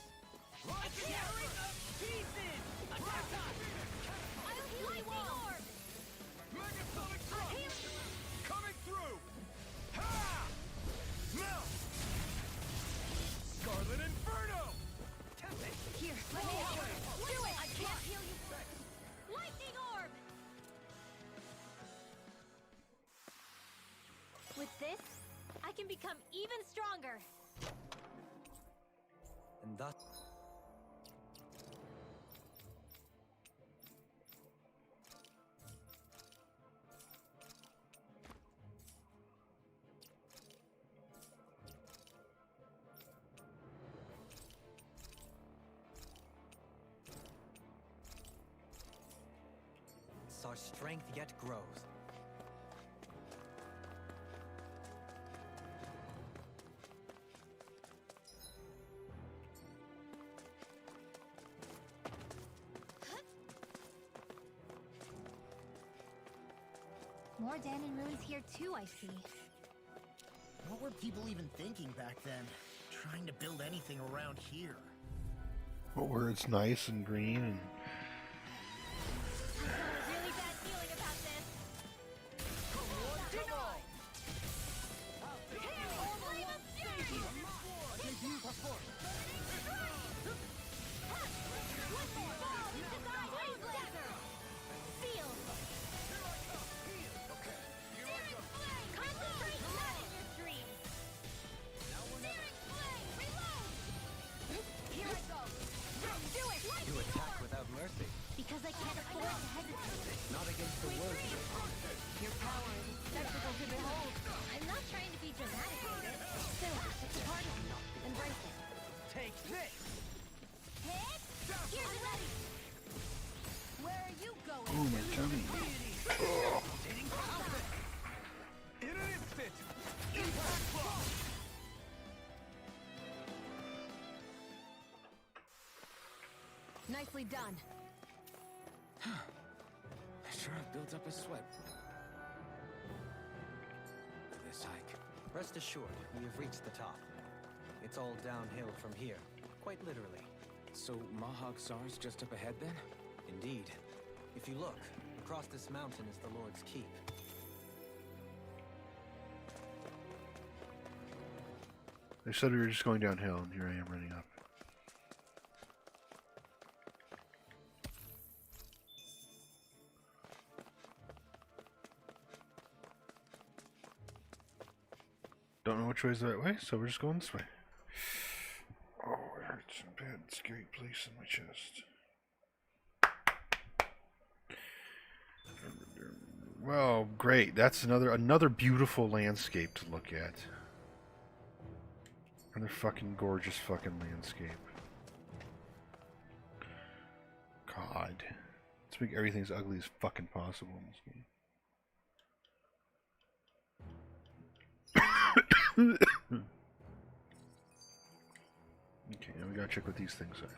Megasonic thrust. Coming through. Ha! Melt. Scarlet Inferno. Here, let me help. Do it! I can't heal you. Lightning orb! With this, I can become even stronger. And thus... our strength yet grows. More Danon ruins here too, I see. What were people even thinking back then? Trying to build anything around here. What where it's nice and green and I've got a really bad feeling about this. Nicely done. I sure have built up a sweat. For this hike. Rest assured, we have reached the top. It's all downhill from here, quite literally. So Mahag Sar's just up ahead then? Indeed. If you look, across this mountain is the Lord's Keep. They said we were just going downhill, and here I am running up. Don't know which way is the right way, so we're just going this way. Oh, it hurts a bad, scary place in my chest. Well, great. That's another beautiful landscape to look at. Another fucking gorgeous fucking landscape. God. Let's make everything as ugly as fucking possible in this game. Okay, now we gotta check what these things are.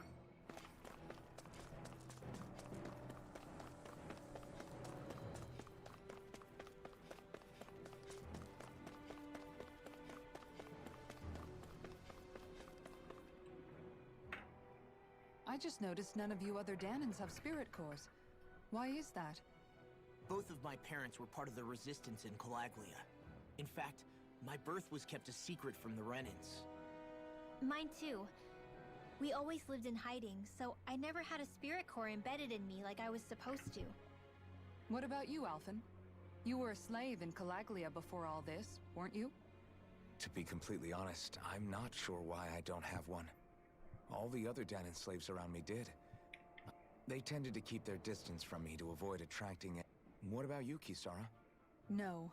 I just noticed none of you other Danans have spirit cores. Why is that? Both of my parents were part of the resistance in Calaglia. In fact, my birth was kept a secret from the Renans. Mine too. We always lived in hiding, so I never had a spirit core embedded in me like I was supposed to. What about you, Alphen? You were a slave in Calaglia before all this, weren't you? To be completely honest, I'm not sure why I don't have one. All the other Danan slaves around me did. They tended to keep their distance from me to avoid attracting it. What about you, Kisara? No.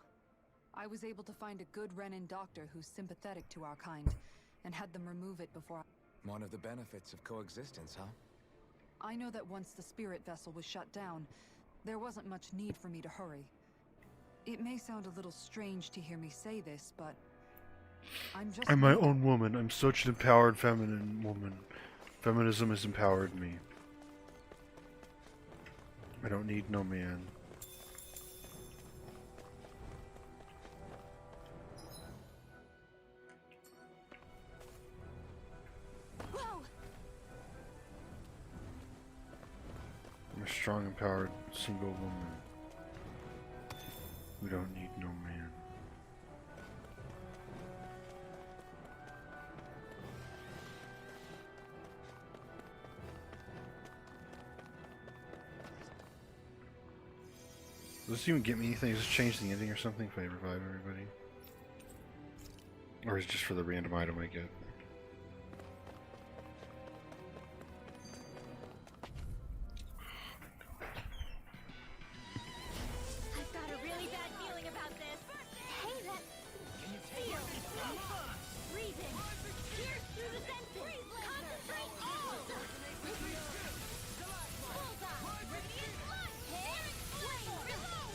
I was able to find a good Renan doctor who's sympathetic to our kind, and had them remove it before One of the benefits of coexistence, huh? I know that once the spirit vessel was shut down, there wasn't much need for me to hurry. It may sound a little strange to hear me say this, but I'm my own woman. I'm such an empowered feminine woman. Feminism has empowered me. I don't need no man. Whoa! I'm a strong, empowered, single woman. We don't need no man. Does this even get me anything? Does this change the ending or something if I revive everybody? Or is it just for the random item I get? I've got a really bad feeling about this. Hey, that... Feel. Reason. Pierce through the senses. Concentrate all. Bullseye. Radiant blood. Hit. Flame. Reload.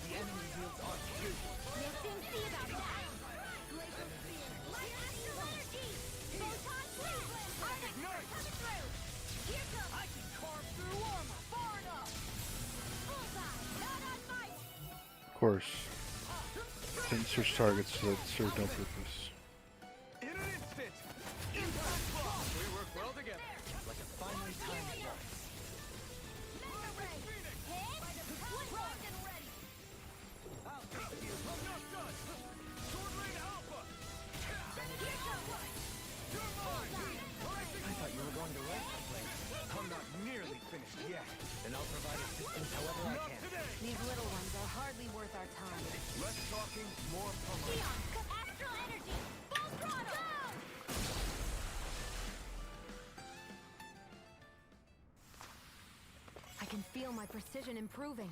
The enemy wields arc fusion. Missing see about that. Glacial spear. Light astral energy. Photon blast. Arctic coming through. Here comes. I can carve through armor far enough. Bullseye. Not on my... Of course. Can't switch targets that serve no purpose. In an instant. Impact block. We work well together. Like a finely timed boss. Mega ray. Hit. Woodwork and ready. I'll take you. I'm not done. Sword Rain Alpha. Here comes. You're mine. I thought you were going to rest the place. I'm not nearly finished yet. Then I'll provide assistance however I Not can. today. These little ones are hardly worth our time. Less talking, more pummeling. Eon. Astral energy. Full throttle. Go. I can feel my precision improving.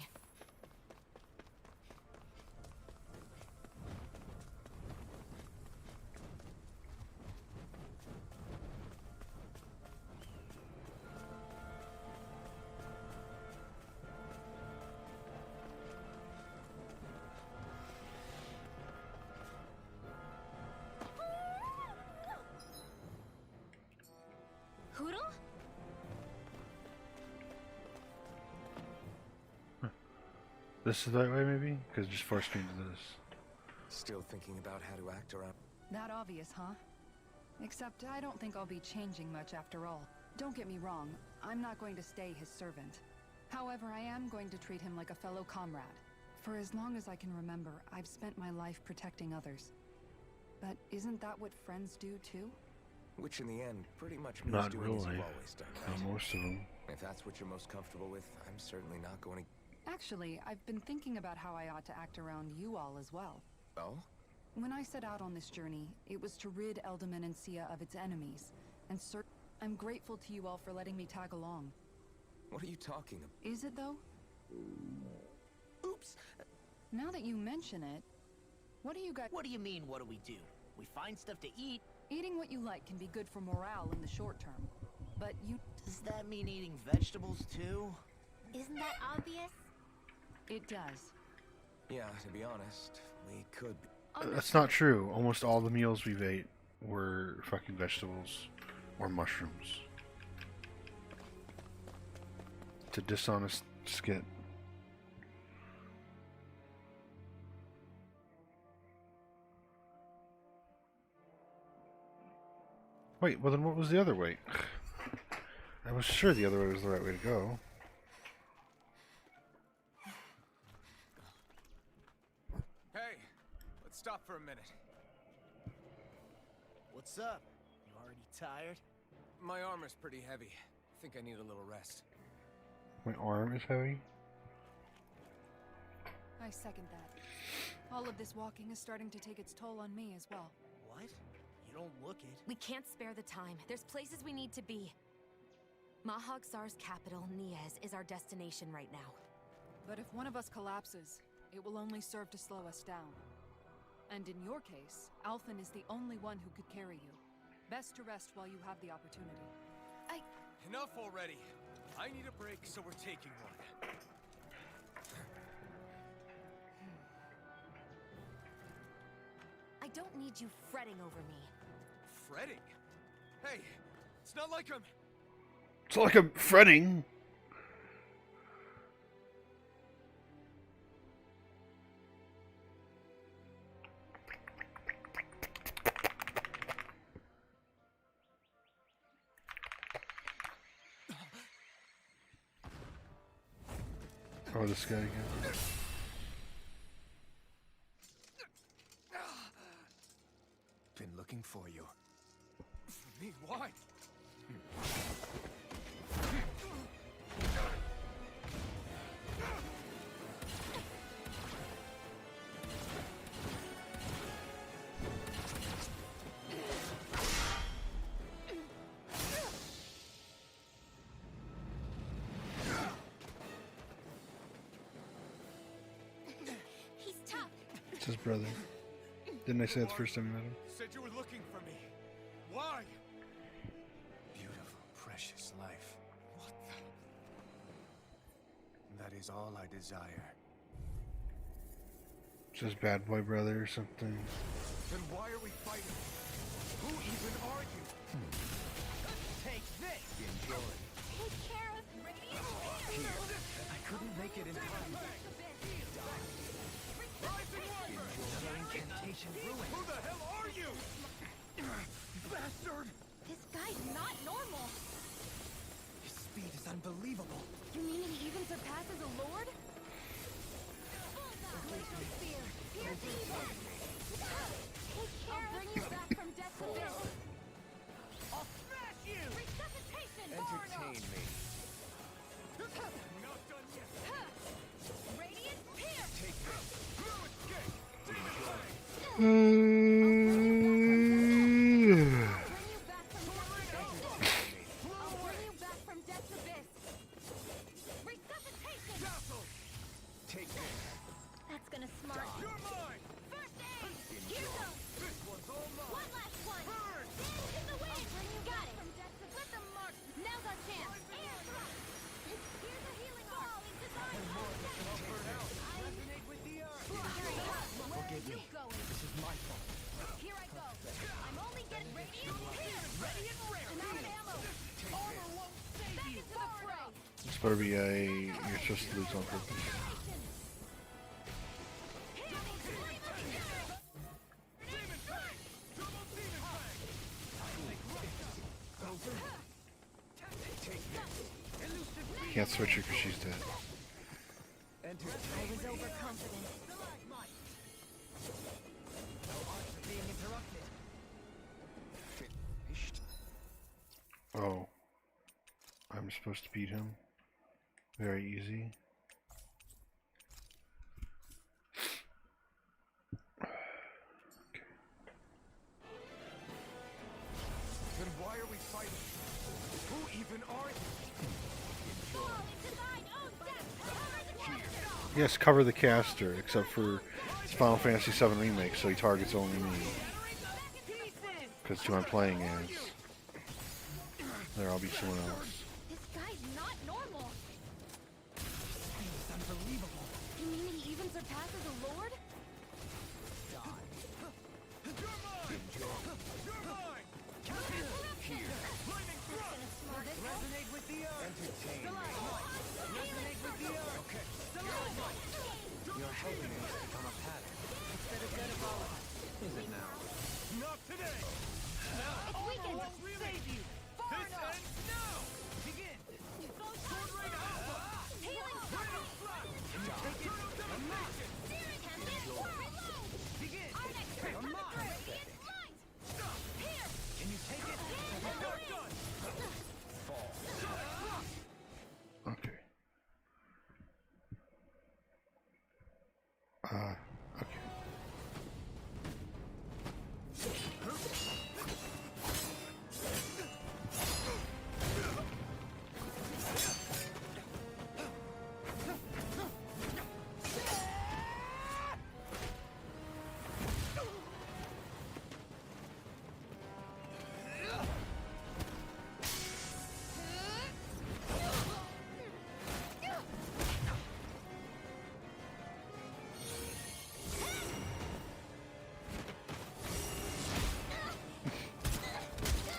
Hoodle? This is the right way, maybe? Because it just forced me into this. Still thinking about how to act around. That obvious, huh? Except I don't think I'll be changing much after all. Don't get me wrong, I'm not going to stay his servant. However, I am going to treat him like a fellow comrade. For as long as I can remember, I've spent my life protecting others. But isn't that what friends do too? Which in the end pretty much means Not doing really. as you've always done, right? Not most of them. If that's what you're most comfortable with, I'm certainly not going to... Actually, I've been thinking about how I ought to act around you all as well. Oh? When I set out on this journey, it was to rid Eldaman and Sia of its enemies, and I'm grateful to you all for letting me tag along. What are you talking about? Is it though? Oops. Now that you mention it, what do you guys... What do you mean, what do we do? We find stuff to eat. Eating what you like can be good for morale in the short term, but you... Does that mean eating vegetables too? Isn't that obvious? It does. Yeah, to be honest, we could be. That's not true. Almost all the meals we've ate were fucking vegetables or mushrooms. It's a dishonest skit. Wait, well then what was the other way? I was sure the other way was the right way to go. Hey, let's stop for a minute. What's up? You already tired? My armor's pretty heavy. I think I need a little rest. My arm is heavy. I second that. All of this walking is starting to take its toll on me as well. What? You don't look it. We can't spare the time. There's places we need to be. Mahag-Sar's capital, Niez, is our destination right now. But if one of us collapses, it will only serve to slow us down. And in your case, Alphen is the only one who could carry you. Best to rest while you have the opportunity. Enough already. I need a break, so we're taking one. I don't need you fretting over me. Fretting? Hey, it's not like I'm... It's not like I'm fretting. Oh, this guy again. Been looking for you. For me? Why? He's tough. It's his brother. Didn't I say that's the first time I met him? Said you were looking for me. Why? Beautiful, precious life. What the... That is all I desire. It's his bad boy brother or something. Then why are we fighting? Who even are you? Take this! Enjoy. Take care of Radiant. I couldn't make it in time. Another incantation ruined. Who the hell are you? Bastard! This guy's not normal. His speed is unbelievable. You mean he even surpasses a lord? I'll bring you back from death to this. I'll smash you! Resuscitation! Entertain me. Not done yet. Radiant pierce! Take this. No escape. I'll bring you back from death's abyss. Resuscitation! Take this. That's gonna smart. You're mine. First aid! Here goes! This one's all mine. One last one! Stand in the way! Got it! Let them mark! Now's our chance! Air thrust! Here's a healing arm! Resonate with the earth! Where are Forgive you me. going? This is my fault. Here I go! I'm only getting radiant pierce! Radiant rare! And out of ammo! Armor won't save back into the fray! This better be a you're supposed to lose on purpose. can't switch her because she's dead. I was overconfident. Oh. I'm supposed to beat him. Very easy. Then why are we fighting? Who even are you? Yes, cover the caster, except for it's Final Fantasy VII Remake, so he targets only me. Because who I'm playing as. There, I'll be someone else. This guy's not normal. It's unbelievable. You mean he even surpasses a lord? Resonate with the earth. Entertain me. Resonate with the earth. Okay. You're helping us become a pattern. It's for the good of all of us. Is it now? Not today. It's weekend. Save you. Far enough. now. Begin. Healing Can you take it? I'm not. Begin. I'm not. Can you take it? Okay. Okay.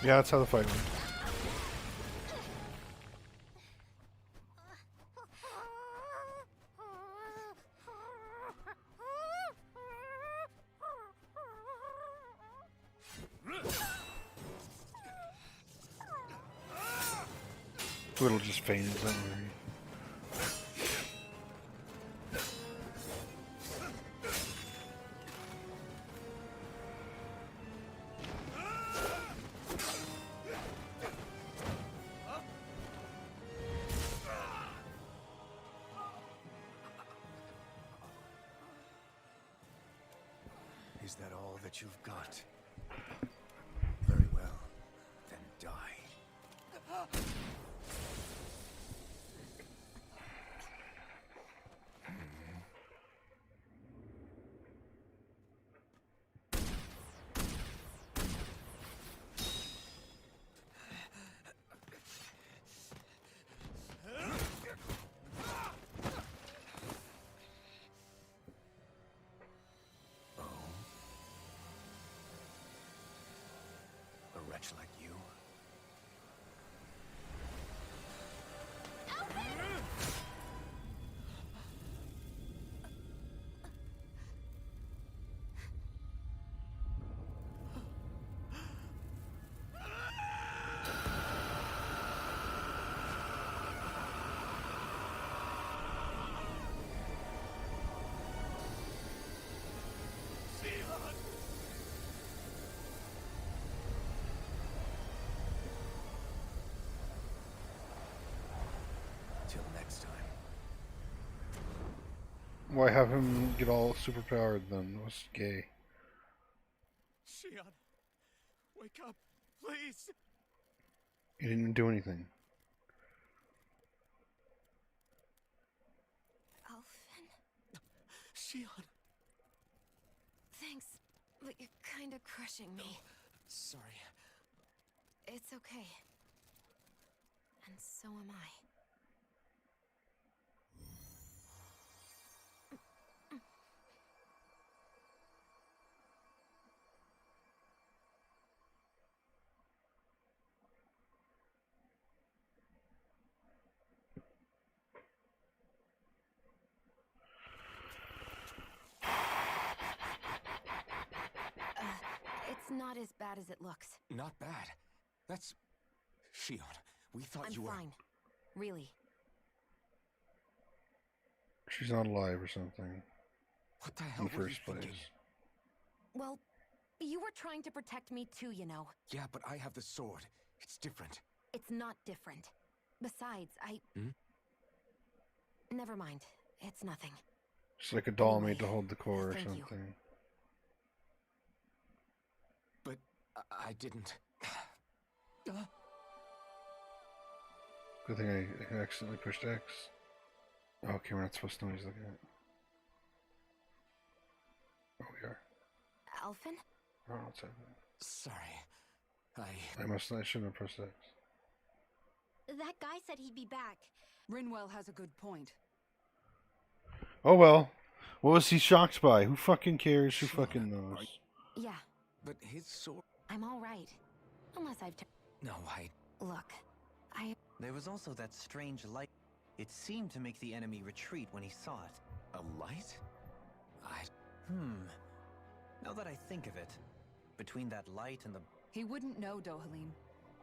Yeah, that's how the fight went. Twiddle just fainted, don't worry. Is that all that you've got? Very well. Then die. A wretch like you? Till next time. Why have him get all superpowered then? What's gay? Shion, wake up, please. He didn't do anything. Alphen, Shion. thanks, but you're kind of crushing me. Sorry. It's okay. And so am I. It's not as bad as it looks. Not bad. That's... Shion, we thought I'm you were... fine. Really. She's not alive or something. What the In hell the were you first place. thinking? Well, you were trying to protect me too, you know. Yeah, but I have the sword. It's different. It's not different. Besides, Hmm? Never mind. It's nothing. It's like a doll Anyway, made to hold the core or thank you. something. But I didn't. Good thing I accidentally pushed X. Okay, we're not supposed to know what he's looking at. Oh, we are. Alphen? I don't know what's happening. Sorry. I shouldn't have pressed X. That guy said he'd be back. Rinwell has a good point. Oh well. What was he shocked by? Who fucking cares? Who fucking knows? Yeah, But his sword. I'm all right. Unless I've No, Look, There was also that strange light. It seemed to make the enemy retreat when he saw it. A light? Now that I think of it, between that light and the... He wouldn't know, Dohalim.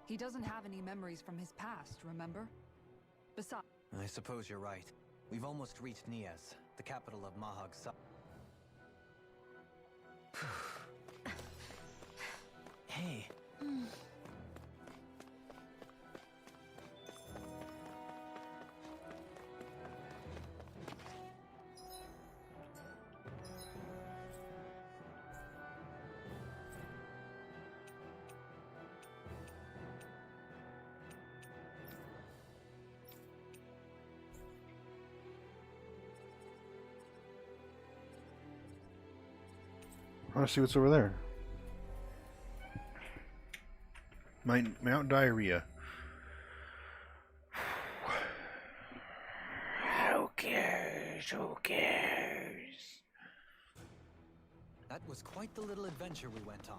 He doesn't have any memories from his past, remember? Besides, I suppose you're right. We've almost reached Nias, the capital of Mahag Sa... Hey. I want to see what's over there. Mount Diarrhea. Who cares? Who cares? That was quite the little adventure we went on.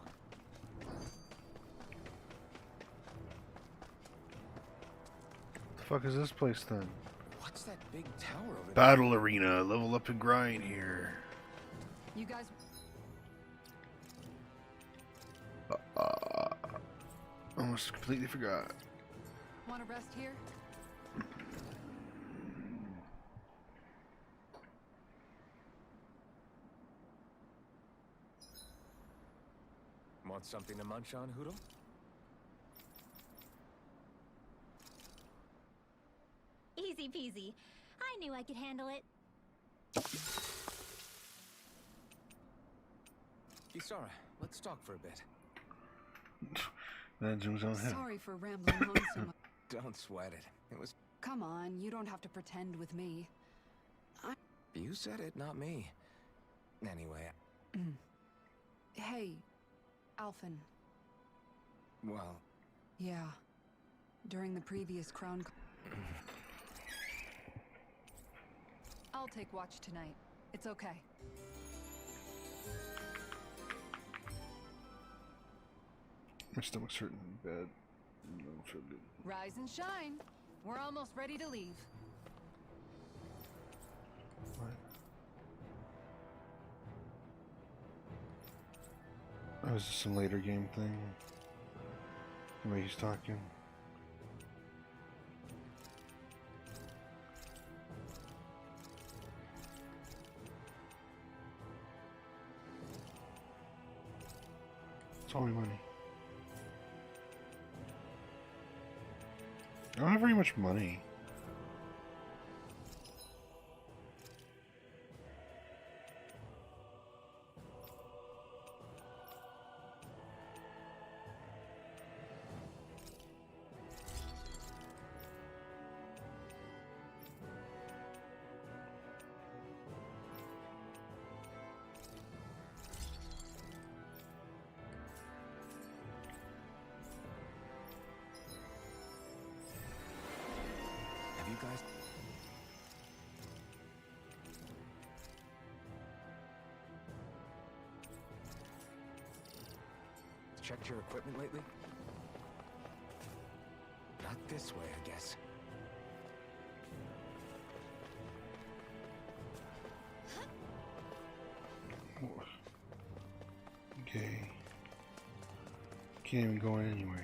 The fuck is this place then? What's that big tower over there? Battle arena. Level up and grind here. you guys... Almost completely forgot. Want to rest here? Want something to munch on, Hoodle? Easy peasy. I knew I could handle it. Kisara, let's talk for a bit. That zooms on him. Sorry for rambling on so much. Don't sweat it. It was... Come on, you don't have to pretend with me. You said it, not me. Anyway, Hey, Alphen. well... Yeah. During the previous crown... I'll take watch tonight. It's okay. My stomach's hurting bad. I don't feel good. Rise and shine. We're almost ready to leave. What? Oh, is this some later game thing? The way he's talking. It's all my money. I don't have very much money. Have you guys... checked your equipment lately? Not this way, I guess. Okay. Can't even go in anyway.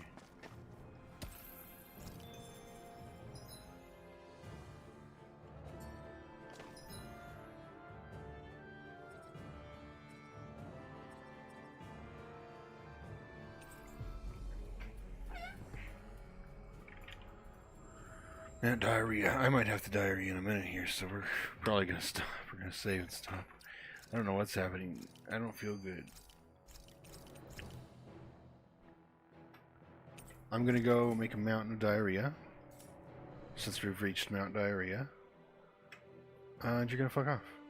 And diarrhea. I might have to diarrhea in a minute here, so we're probably gonna stop. We're gonna save and stop. I don't know what's happening. I don't feel good. I'm gonna go make a mountain of diarrhea. Since we've reached Mount Diarrhea. And you're gonna fuck off.